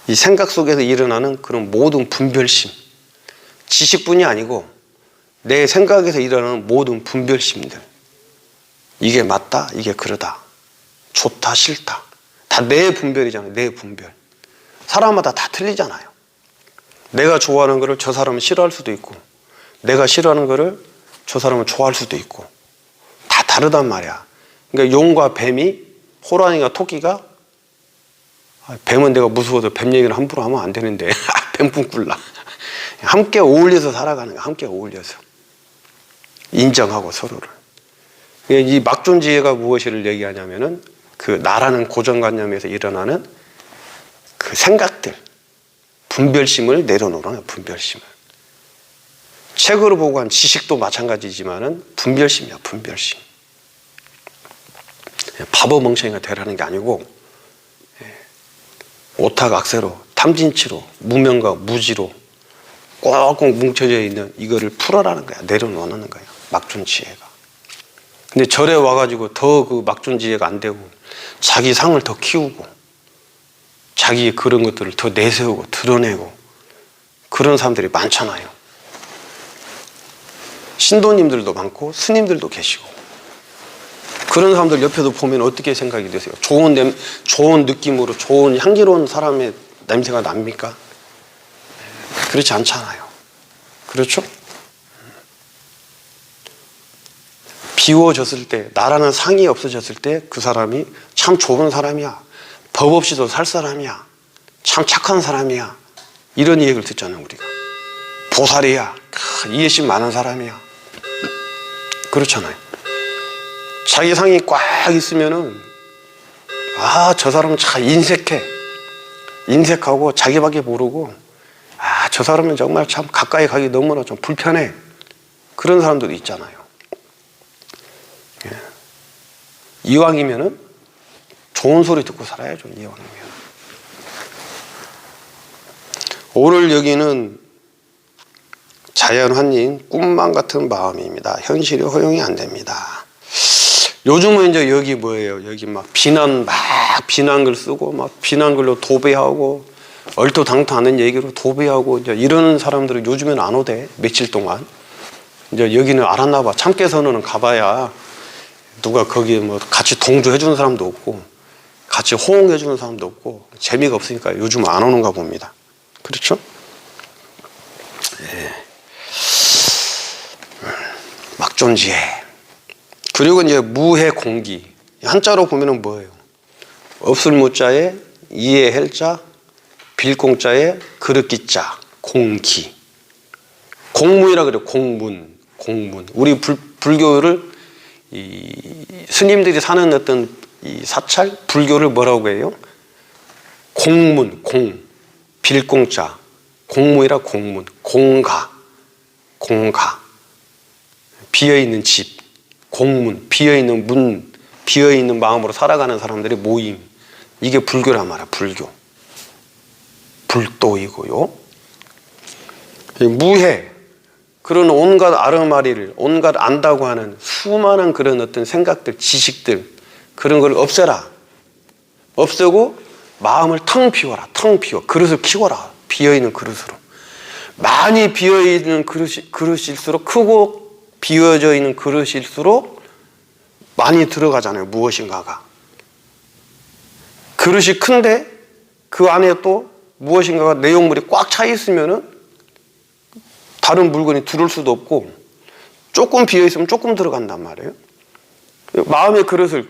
이 생각 속에서 일어나는 그런 모든 분별심. 지식뿐이 아니고 내 생각에서 일어나는 모든 분별심들. 이게 맞다, 이게 그러다. 좋다, 싫다. 다 내 분별이잖아요. 내 분별. 사람마다 다 틀리잖아요. 내가 좋아하는 거를 저 사람은 싫어할 수도 있고, 내가 싫어하는 거를 저 사람은 좋아할 수도 있고, 다 다르단 말이야. 그러니까 용과 뱀이 호랑이가 토끼가 뱀은 내가 무서워서 뱀 얘기를 함부로 하면 안 되는데 뱀뿐 꿀라. 함께 어울려서 살아가는 거야. 함께 어울려서 인정하고 서로를. 이 막존지혜가 무엇을 얘기하냐면은 그 나라는 고정관념에서 일어나는 그 생각들, 분별심을 내려놓으라는 거야. 분별심을. 책으로 보고 한 지식도 마찬가지지만은 분별심이야. 분별심. 바보 멍청이가 되라는 게 아니고 오탁악세로 탐진치로 무명과 무지로 꽁꽁 뭉쳐져 있는 이거를 풀어라는 거야. 내려놓는 거야. 막존지혜가. 근데 절에 와가지고 더 그 막존지혜가 안 되고 자기 상을 더 키우고 자기 그런 것들을 더 내세우고 드러내고 그런 사람들이 많잖아요. 신도님들도 많고 스님들도 계시고 그런 사람들 옆에도 보면 어떻게 생각이 되세요? 좋은 느낌으로 좋은 향기로운 사람의 냄새가 납니까? 그렇지 않잖아요. 그렇죠? 비워졌을 때, 나라는 상이 없어졌을 때 그 사람이 참 좋은 사람이야. 법 없이도 살 사람이야. 참 착한 사람이야. 이런 얘기를 듣잖아요, 우리가. 보살이야. 이해심 많은 사람이야. 그렇잖아요. 자기 상이 꽉 있으면은, 저 사람은 참 인색해. 인색하고 자기밖에 모르고, 저 사람은 정말 참 가까이 가기 너무나 좀 불편해. 그런 사람들도 있잖아요. 이왕이면은 좋은 소리 듣고 살아야죠. 이왕이면. 오늘 여기는 자연환인 꿈만 같은 마음입니다. 현실이 허용이 안 됩니다. 요즘은 이제 여기 뭐예요? 여기 막 비난글 쓰고 막 비난글로 도배하고 얼토당토하는 얘기로 도배하고 이제 이러는 사람들은 요즘에는 안 오대. 며칠 동안. 이제 여기는 알았나 봐. 참깨선언은 가봐야 누가 거기에 뭐 같이 동조해주는 사람도 없고 같이 호응해주는 사람도 없고 재미가 없으니까 요즘 안 오는가 봅니다. 그렇죠? 예. 막존지혜. 그리고 이제 무해공기. 한자로 보면은 뭐예요? 없을 무자에 이해 헬자, 빌공자에 그릇기자, 공기. 공문이라 그래요. 공문. 우리 불교를 이 스님들이 사는 어떤 이 사찰 불교를 뭐라고 해요? 공문, 빌공자, 공문이라 공문, 공가, 비어있는 집, 공문, 비어있는 문, 비어있는 마음으로 살아가는 사람들의 모임. 이게 불교란 말이야. 불도이고요. 무해. 그런 온갖 아르마리를, 온갖 안다고 하는 수많은 그런 어떤 생각들, 지식들, 그런 걸 없애라. 없애고 마음을 텅 비워라. 텅 비워. 그릇을 키워라. 비어있는 그릇으로. 많이 비어있는 그릇일수록 크고 비어져 있는 그릇일수록 많이 들어가잖아요. 무엇인가가. 그릇이 큰데 그 안에 또 무엇인가가 내용물이 꽉 차 있으면은 다른 물건이 들어올 수도 없고 조금 비어있으면 조금 들어간단 말이에요. 마음의 그릇을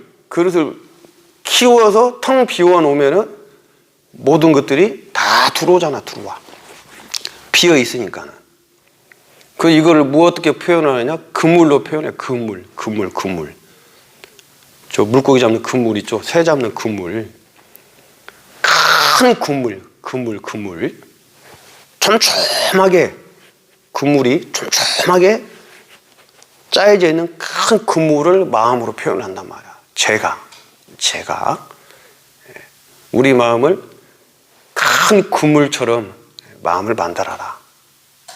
키워서 텅 비워놓으면 모든 것들이 다 들어오잖아. 들어와. 비어있으니까는. 이거를 뭐 어떻게 표현하느냐? 그물로 표현해. 그물. 저 물고기 잡는 그물 있죠? 새 잡는 그물. 큰 그물. 촘촘하게 그물이 촘촘하게 짜여져 있는 큰 그물을 마음으로 표현을 한단 말이야. 제가 우리 마음을 큰 그물처럼 마음을 만들어라.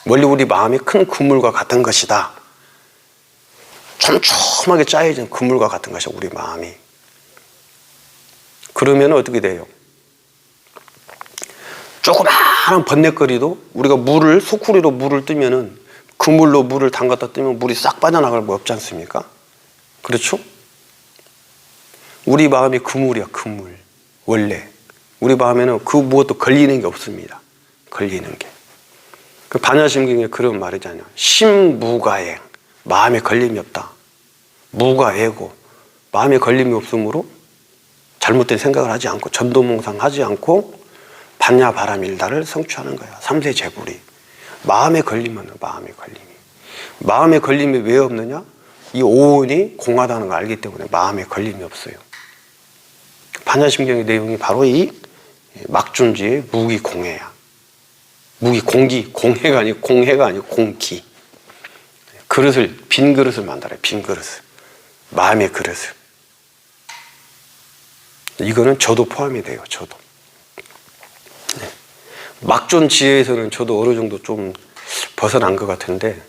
원래 우리 마음이 큰 그물과 같은 것이다. 촘촘하게 짜여진 그물과 같은 것이야. 우리 마음이. 그러면 어떻게 돼요? 조그마한 번뇌거리도 우리가 소쿠리로 물을 뜨면은 그물로 물을 담갔다 뜨면 물이 싹 빠져나갈 거 없지 않습니까? 그렇죠? 우리 마음이 그물이야. 그물. 원래 우리 마음에는 그 무엇도 걸리는 게 없습니다. 걸리는 게. 그 반야심경에 그런 말이잖아요. 심무가행. 마음에 걸림이 없다. 무가 애고 마음에 걸림이 없으므로 잘못된 생각을 하지 않고 전도몽상하지 않고 반야바라밀다를 성취하는 거야. 3세 제불이. 마음에 걸리면 마음에 걸림이 왜 없느냐? 이 오온이 공하다는 걸 알기 때문에 마음에 걸림이 없어요. 반야심경의 내용이 바로 이 막존지의 무기공해야. 무기공기, 공해가 아니고 공기. 그릇을, 빈 그릇을 만들어요. 빈 그릇을. 마음의 그릇을. 이거는 저도 포함이 돼요. 저도. 네. 막존지혜에서는 저도 어느 정도 좀 벗어난 것 같은데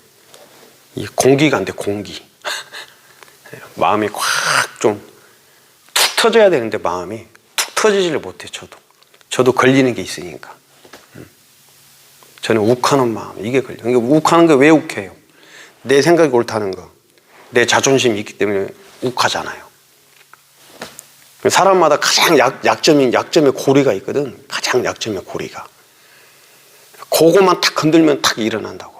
이 공기가 안 돼. 공기. 마음이 확 좀 툭 터져야 되는데 마음이 툭 터지지를 못해. 저도 걸리는 게 있으니까. 저는 욱하는 마음, 이게 걸려요. 그러니까 욱하는 게 왜 욱해요? 내 생각이 옳다는 거, 내 자존심이 있기 때문에 욱하잖아요. 사람마다 가장 약점의 고리가 있거든. 가장 약점의 고리가. 그거만 탁 건들면 탁 일어난다고.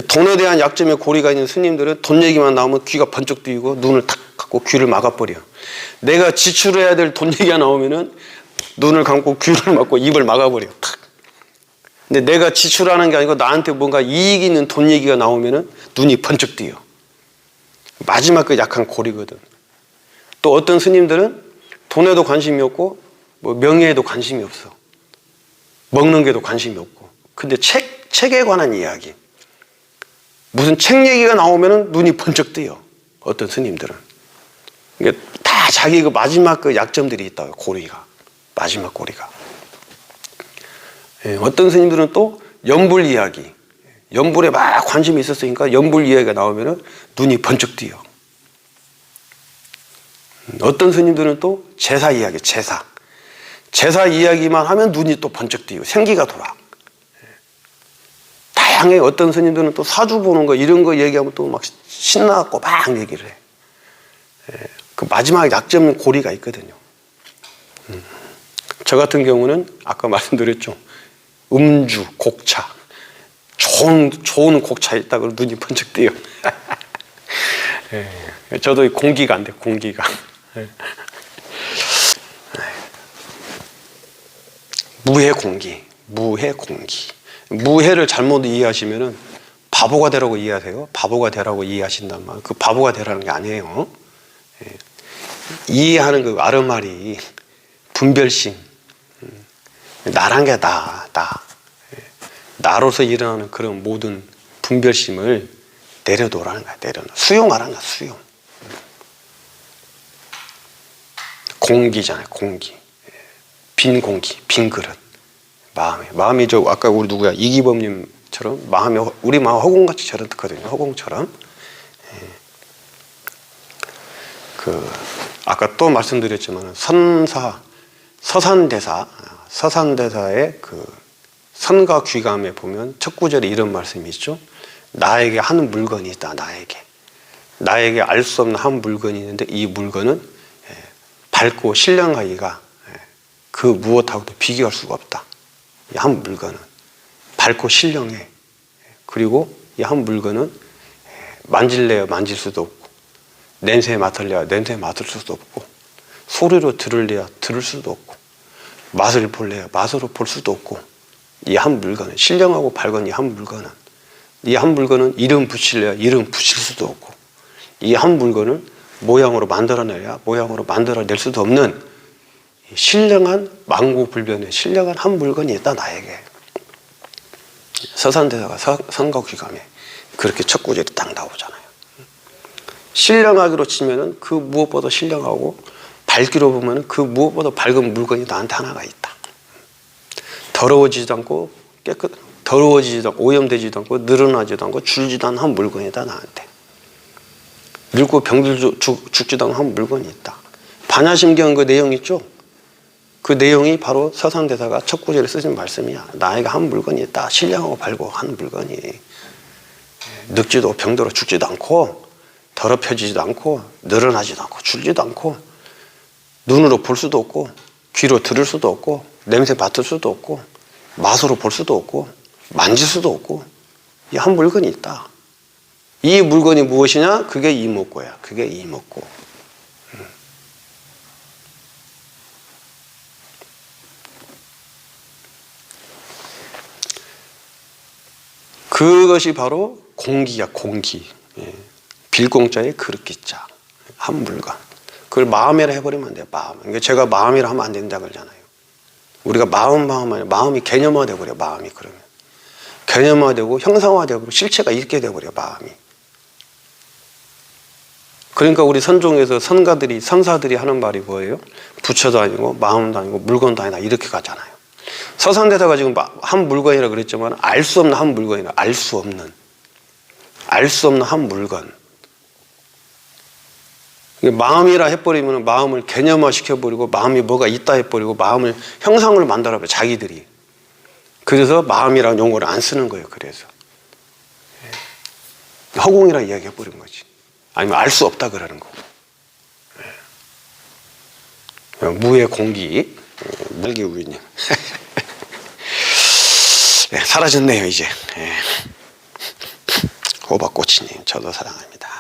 돈에 대한 약점의 고리가 있는 스님들은 돈 얘기만 나오면 귀가 번쩍 뜨이고 눈을 탁 감고 귀를 막아버려. 내가 지출해야 될 돈 얘기가 나오면은 눈을 감고 귀를 막고 입을 막아버려. 탁. 근데 내가 지출하는 게 아니고 나한테 뭔가 이익 있는 돈 얘기가 나오면은 눈이 번쩍 뜨여. 마지막 그 약한 고리거든. 또 어떤 스님들은 돈에도 관심이 없고 뭐 명예에도 관심이 없어. 먹는 게도 관심이 없고. 근데 책에 관한 이야기, 무슨 책 얘기가 나오면은 눈이 번쩍 뜨여. 어떤 스님들은. 이게 다 자기 그 마지막 그 약점들이 있다고. 고리가. 마지막 고리가. 어떤 스님들은 또 연불 이야기, 연불에 막 관심이 있었으니까 연불 이야기가 나오면은 눈이 번쩍 뜨여. 어떤 스님들은 또 제사 이야기, 제사 이야기만 하면 눈이 또 번쩍 뜨이고 생기가 돌아. 다양해. 어떤 스님들은 또 사주 보는 거 이런 거 얘기하면 또 막 신나갖고 막 얘기를 해. 그 마지막 약점 고리가 있거든요. 저 같은 경우는 아까 말씀드렸죠. 음주, 곡차. 좋은 곡차 있다고 눈이 번쩍 뜨여. 저도 공기가 안 돼, 공기가. 무해 공기. 무해를 잘못 이해하시면은 바보가 되라고 이해하세요. 바보가 되라고 이해하신단 말. 그 바보가 되라는 게 아니에요. 이해하는 그 아르마리, 분별심. 나란 게 나. 나로서 일어나는 그런 모든 분별심을 내려놓으라는 거야. 수용하라는 거야. 수용. 공기잖아요. 공기. 빈 공기, 빈 그릇. 마음이 아까 우리 누구야? 이기범님처럼 우리 마음 허공같이 저렇거든요. 허공처럼. 아까 또 말씀드렸지만 서산대사의 그 선과 귀감에 보면 첫 구절에 이런 말씀이 있죠. 나에게 한 물건이 있다. 나에게 알 수 없는 한 물건이 있는데 이 물건은 밝고 신령하기가 그 무엇하고도 비교할 수가 없다. 이 한 물건은 밝고 신령해. 그리고 이 한 물건은 만질래야 만질 수도 없고, 냄새 맡을래야 냄새 맡을 수도 없고, 소리로 들을래야 들을 수도 없고, 맛을 볼래야 맛으로 볼 수도 없고, 이 한 물건은, 신령하고 밝은 이 한 물건은 이름 붙일래야 이름 붙일 수도 없고, 이 한 물건을 모양으로 만들어내야 모양으로 만들어낼 수도 없는 신령한 만고불변의 신령한 한 물건이 있다. 나에게. 서산대사가 선과 귀감에 그렇게 첫 구절이 딱 나오잖아요. 신령하기로 치면은 그 무엇보다 신령하고, 밝기로 보면은 그 무엇보다 밝은 물건이 나한테 하나가 있다. 더러워지지도 않고 오염되지도 않고 늘어나지도 않고 줄지도 않은 한 물건이다. 나한테. 늙고 병들고 죽지도 않은 한 물건이 있다. 반야심경 그 내용 있죠? 그 내용이 바로 서산대사가 첫 구절에 쓰신 말씀이야. 나에게 한 물건이 있다. 신령하고 밝고 한 물건이. 늙지도 병들어 죽지도 않고, 더럽혀지지도 않고, 늘어나지도 않고, 줄지도 않고, 눈으로 볼 수도 없고, 귀로 들을 수도 없고, 냄새 맡을 수도 없고, 맛으로 볼 수도 없고, 만질 수도 없고, 이 한 물건이 있다. 이 물건이 무엇이냐? 그게 이목고야. 그게 이목고. 그것이 바로 공기야, 공기. 예. 빌공자에 그릇기자. 한 물건. 그걸 마음이라 해버리면 안 돼요, 마음. 그러니까 제가 마음이라 하면 안 된다 그러잖아요. 우리가 마음이 개념화되어 버려, 마음이 그러면. 개념화되고 형상화되고 실체가 있게 되어버려, 마음이. 그러니까 우리 선종에서 선사들이 하는 말이 뭐예요? 부처도 아니고 마음도 아니고 물건도 아니다, 이렇게 가잖아요. 서산대사가 지금 한 물건이라 그랬지만 알 수 없는 한 물건이라, 알 수 없는 한 물건. 마음이라 해버리면 마음을 개념화 시켜버리고 마음이 뭐가 있다 해버리고 마음을 형상을 만들어버려, 자기들이. 그래서 마음이라는 용어를 안 쓰는 거예요. 그래서 허공이라 이야기해버린 거지. 아니면 알 수 없다 그러는 거고. 무의 공기, 물기우유님. 사라졌네요 이제. 호박꼬치님, 저도 사랑합니다.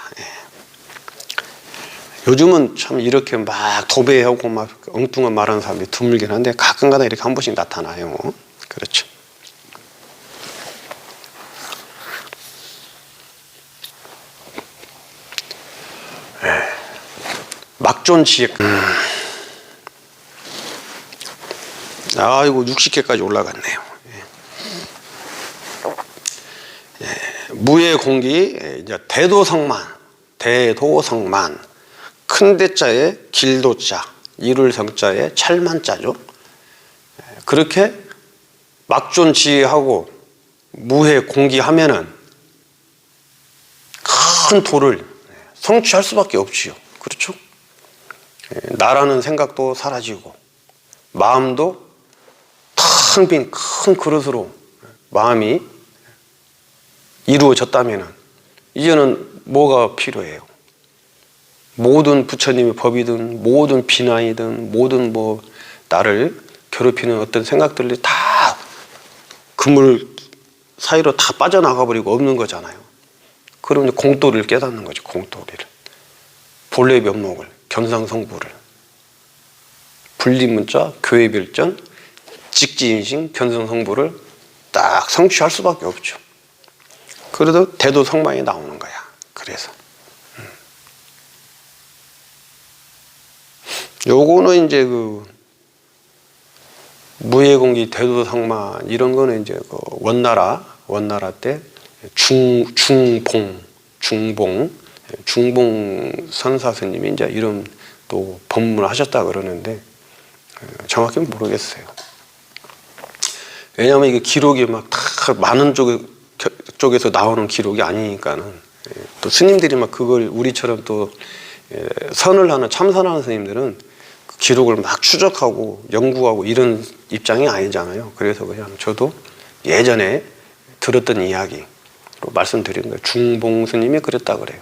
요즘은 참 이렇게 막 도배하고 막 엉뚱한 말하는 사람이 드물긴 한데 가끔가다 이렇게 한 번씩 나타나요. 그렇죠. 막존지액. 아이고 60개까지 올라갔네요. 무의 공기, 이제 대도성만, 큰 대자에 길도자, 이룰 성자에 찰만자죠. 그렇게 막존지하고 무의 공기하면은 큰 도를 성취할 수밖에 없지요. 그렇죠? 나라는 생각도 사라지고 마음도 텅 빈 큰 그릇으로 마음이 이루어졌다면은 이제는 뭐가 필요해요? 모든 부처님의 법이든 모든 비난이든 모든 나를 괴롭히는 어떤 생각들이 다 그물 사이로 다 빠져나가 버리고 없는 거잖아요. 그러면 공도를 깨닫는 거죠. 공도리를. 본래 면목을, 견상성부를, 분리문자, 교회별전, 직지인식, 견상성부를 딱 성취할 수밖에 없죠. 그래도 대도성망이 나오는 거야. 그래서 요거는 이제 무예공기, 대도성만 이런 거는 이제 원나라 때 중봉 선사 스님이 이제 이런 또 법문을 하셨다 그러는데 정확히는 모르겠어요. 왜냐하면 이게 기록이 막 다 많은 쪽에서 나오는 기록이 아니니까는. 또 스님들이 막 그걸 우리처럼 또 선을 하는 참선하는 스님들은 그 기록을 막 추적하고 연구하고 이런 입장이 아니잖아요. 그래서 그냥 저도 예전에 들었던 이야기로 말씀드리는 거예요. 중봉 스님이 그랬다 그래요.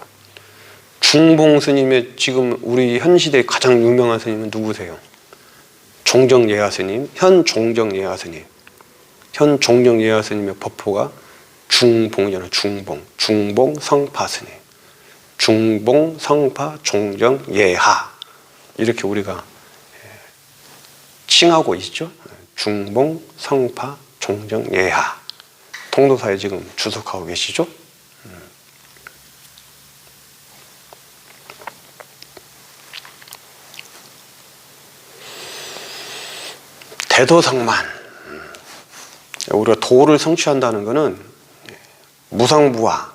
중봉 스님의 지금 우리 현 시대에 가장 유명한 스님은 누구세요? 종정예화 스님, 현 종정예화 스님. 현 종정예화 스님의 법포가 중봉이잖아요. 중봉 성파 스님. 중봉 성파 종정예하 이렇게 우리가 칭하고 있죠. 중봉 성파 종정예하. 통도사에 지금 주석하고 계시죠. 대도성만. 우리가 도를 성취한다는 것은 무상부와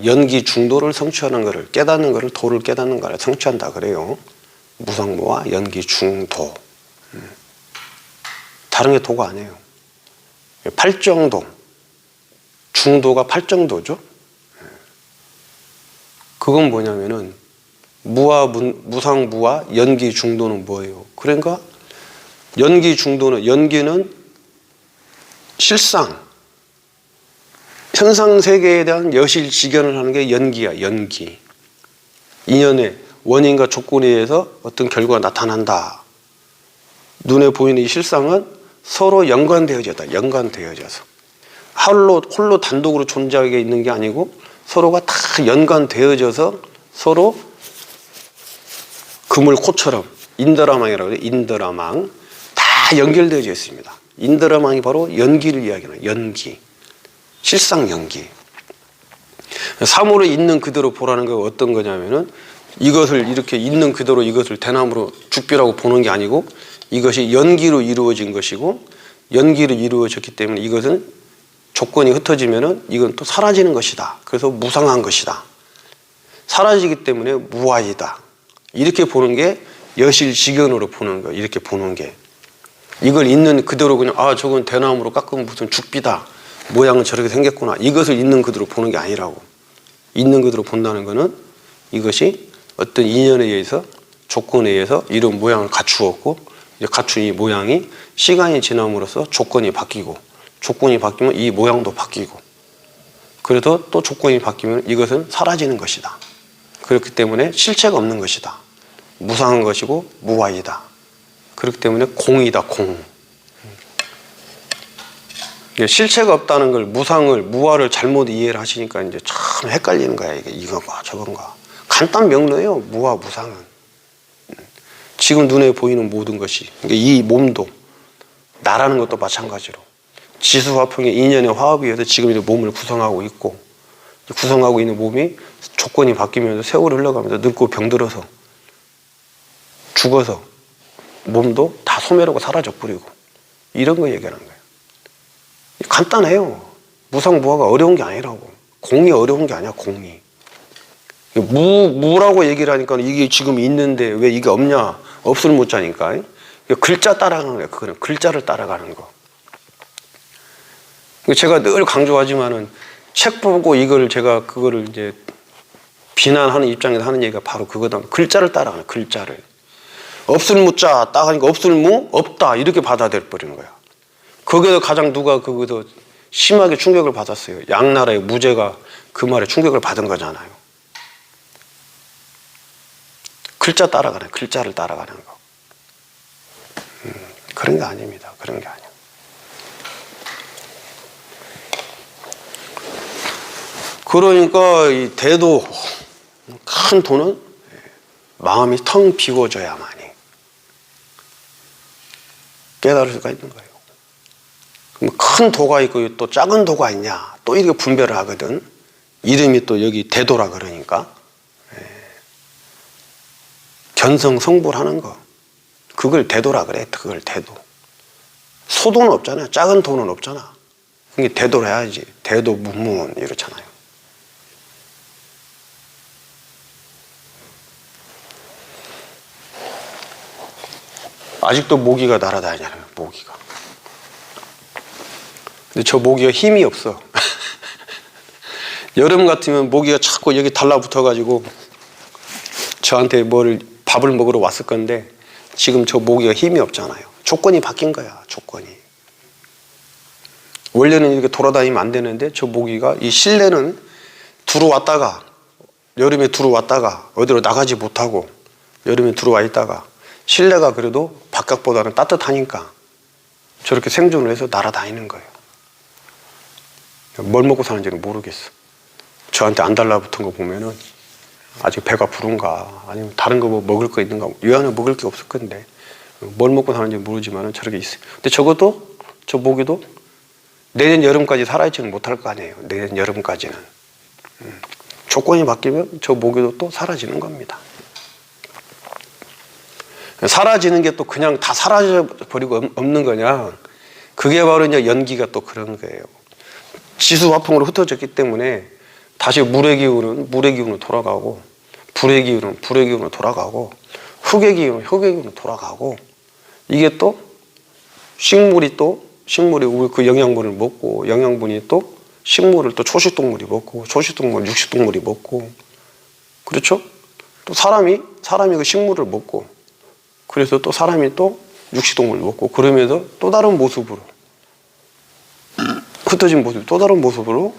연기 중도를 성취하는 것을 깨닫는 것을 도를 깨닫는 것을 성취한다 그래요. 무상부와 연기 중도. 다른 게 도가 아니에요. 팔정도. 중도가 팔정도죠. 그건 뭐냐면은 무상부와 연기 중도는 뭐예요? 그러니까 연기는 실상 현상세계에 대한 여실직연을 하는 게 연기야. 연기. 인연의 원인과 조건에 의해서 어떤 결과가 나타난다. 눈에 보이는 이 실상은 서로 연관되어져서 홀로 단독으로 존재하게 있는 게 아니고 서로가 다 연관되어져서 서로 그물코처럼 인더라망이라고 해요. 인더라망 다 연결되어져 있습니다. 인더라망이 바로 연기를 이야기하는 연기. 실상연기. 사물을 있는 그대로 보라는 게 어떤 거냐면은 이것을 이렇게 있는 그대로 이것을 대나무로 죽비라고 보는 게 아니고 이것이 연기로 이루어진 것이고 연기로 이루어졌기 때문에 이것은 조건이 흩어지면은 이건 또 사라지는 것이다. 그래서 무상한 것이다. 사라지기 때문에 무아이다. 이렇게 보는 게 여실직연으로 보는 거예요. 이렇게 보는 게. 이걸 있는 그대로 그냥 저건 대나무로 깎은 무슨 죽비다. 모양은 저렇게 생겼구나. 이것을 있는 그대로 보는 게 아니라고. 있는 그대로 본다는 것은 이것이 어떤 인연에 의해서 조건에 의해서 이런 모양을 갖추었고 갖춘 이 모양이 시간이 지남으로써 조건이 바뀌고 조건이 바뀌면 이 모양도 바뀌고 그래서 또 조건이 바뀌면 이것은 사라지는 것이다. 그렇기 때문에 실체가 없는 것이다. 무상한 것이고 무아이다. 그렇기 때문에 공이다. 공. 실체가 없다는 걸 무상을 무아를 잘못 이해를 하시니까 이제 참 헷갈리는 거야. 이게 이건가 저건가. 간단 명료해요. 무아 무상은. 지금 눈에 보이는 모든 것이 그러니까 이 몸도 나라는 것도 마찬가지로 지수화풍의 인연의 화합에 의해서 지금 이제 몸을 구성하고 있고 구성하고 있는 몸이 조건이 바뀌면서 세월이 흘러가면서 늙고 병들어서 죽어서 몸도 다 소멸하고 사라져 버리고 이런 거 얘기하는 거예요. 간단해요. 무상무아가 어려운 게 아니라고. 공이 어려운 게 아니야. 공이. 무라고 얘기를 하니까 이게 지금 있는데 왜 이게 없냐. 없을 못자니까. 글자 따라가는 거예요. 그거는 글자를 따라가는 거. 제가 늘 강조하지만은 책 보고 이걸 제가 그거를 이제 비난하는 입장에서 하는 얘기가 바로 그거다. 글자를 따라가는 글자를. 없을 무자 딱 하니까 없을 무 없다 이렇게 받아들여 버리는 거야. 거기서 가장 누가 거기서 심하게 충격을 받았어요. 양나라의 무제가 그 말에 충격을 받은 거잖아요. 글자 따라가는 글자를 따라가는 거. 그런 게 아닙니다. 그런 게 아니에요. 그러니까 이 대도 큰 도는 마음이 텅 비워져야만이 깨달을 수가 있는 거예요. 그럼 큰 도가 있고 또 작은 도가 있냐 또 이렇게 분별을 하거든. 이름이 또 여기 대도라 그러니까 견성성불하는 거 그걸 대도라 그래. 그걸 대도. 소도는 없잖아요. 작은 도는 없잖아. 그게 대도를 해야지. 대도 문문 이렇잖아요. 아직도 모기가 날아다니잖아요. 모기가. 근데 저 모기가 힘이 없어. 여름 같으면 모기가 자꾸 여기 달라붙어가지고 저한테 밥을 먹으러 왔을 건데 지금 저 모기가 힘이 없잖아요. 조건이 바뀐 거야. 조건이. 원래는 이렇게 돌아다니면 안 되는데 저 모기가 이 실내는 들어왔다가 여름에 들어왔다가 어디로 나가지 못하고 여름에 들어와 있다가 실내가 그래도 바깥보다는 따뜻하니까 저렇게 생존을 해서 날아다니는 거예요. 뭘 먹고 사는지는 모르겠어. 저한테 안 달라붙은 거 보면은 아직 배가 부른가 아니면 다른 거 뭐 먹을 거 있는가. 이 안에 먹을 게 없을 건데 뭘 먹고 사는지 모르지만은 저렇게 있어요. 근데 적어도 저 모기도 내년 여름까지 살아있지는 못할 거 아니에요. 내년 여름까지는. 조건이 바뀌면 저 모기도 또 사라지는 겁니다. 사라지는 게 또 그냥 다 사라져버리고 없는 거냐. 그게 바로 이제 연기가 또 그런 거예요. 지수화풍으로 흩어졌기 때문에 다시 물의 기운은 물의 기운으로 돌아가고 불의 기운은 불의 기운으로 돌아가고 흙의 기운은 흙의 기운으로 돌아가고 이게 또 식물이 그 영양분을 먹고 영양분이 또 식물을 또 초식동물이 먹고 초식동물 육식동물이 먹고 그렇죠? 또 사람이 그 식물을 먹고 그래서 또 사람이 또 육식동물을 먹고 그러면서 또 다른 모습으로 흩어진 모습 또 다른 모습으로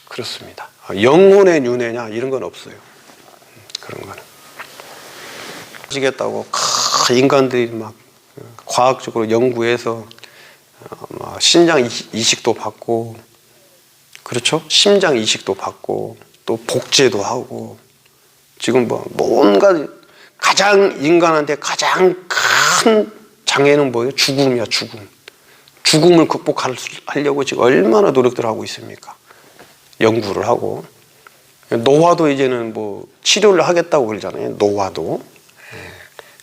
그렇습니다. 영혼의 윤회냐 이런 건 없어요. 그런 거는 아시겠다고 인간들이 막 과학적으로 연구해서 신장 이식도 받고 그렇죠? 심장 이식도 받고 또 복제도 하고 지금 뭔가 가장 인간한테 가장 큰 장애는 뭐예요? 죽음이야. 죽음. 죽음을 극복하려고 지금 얼마나 노력들 하고 있습니까? 연구를 하고. 노화도 이제는 뭐 치료를 하겠다고 그러잖아요. 노화도.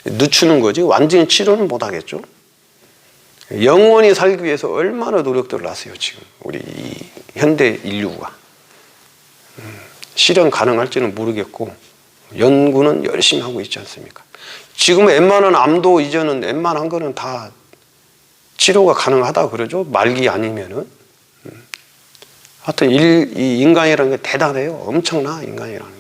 늦추는 거지 완전히 치료는 못 하겠죠. 영원히 살기 위해서 얼마나 노력들을 하세요, 지금. 우리 이 현대 인류가. 실현 가능할지는 모르겠고, 연구는 열심히 하고 있지 않습니까? 지금 웬만한 암도 이제는 웬만한 거는 다 치료가 가능하다 그러죠. 말기 아니면은. 하여튼 이 인간이라는 게 대단해요. 엄청나, 인간이라는 게.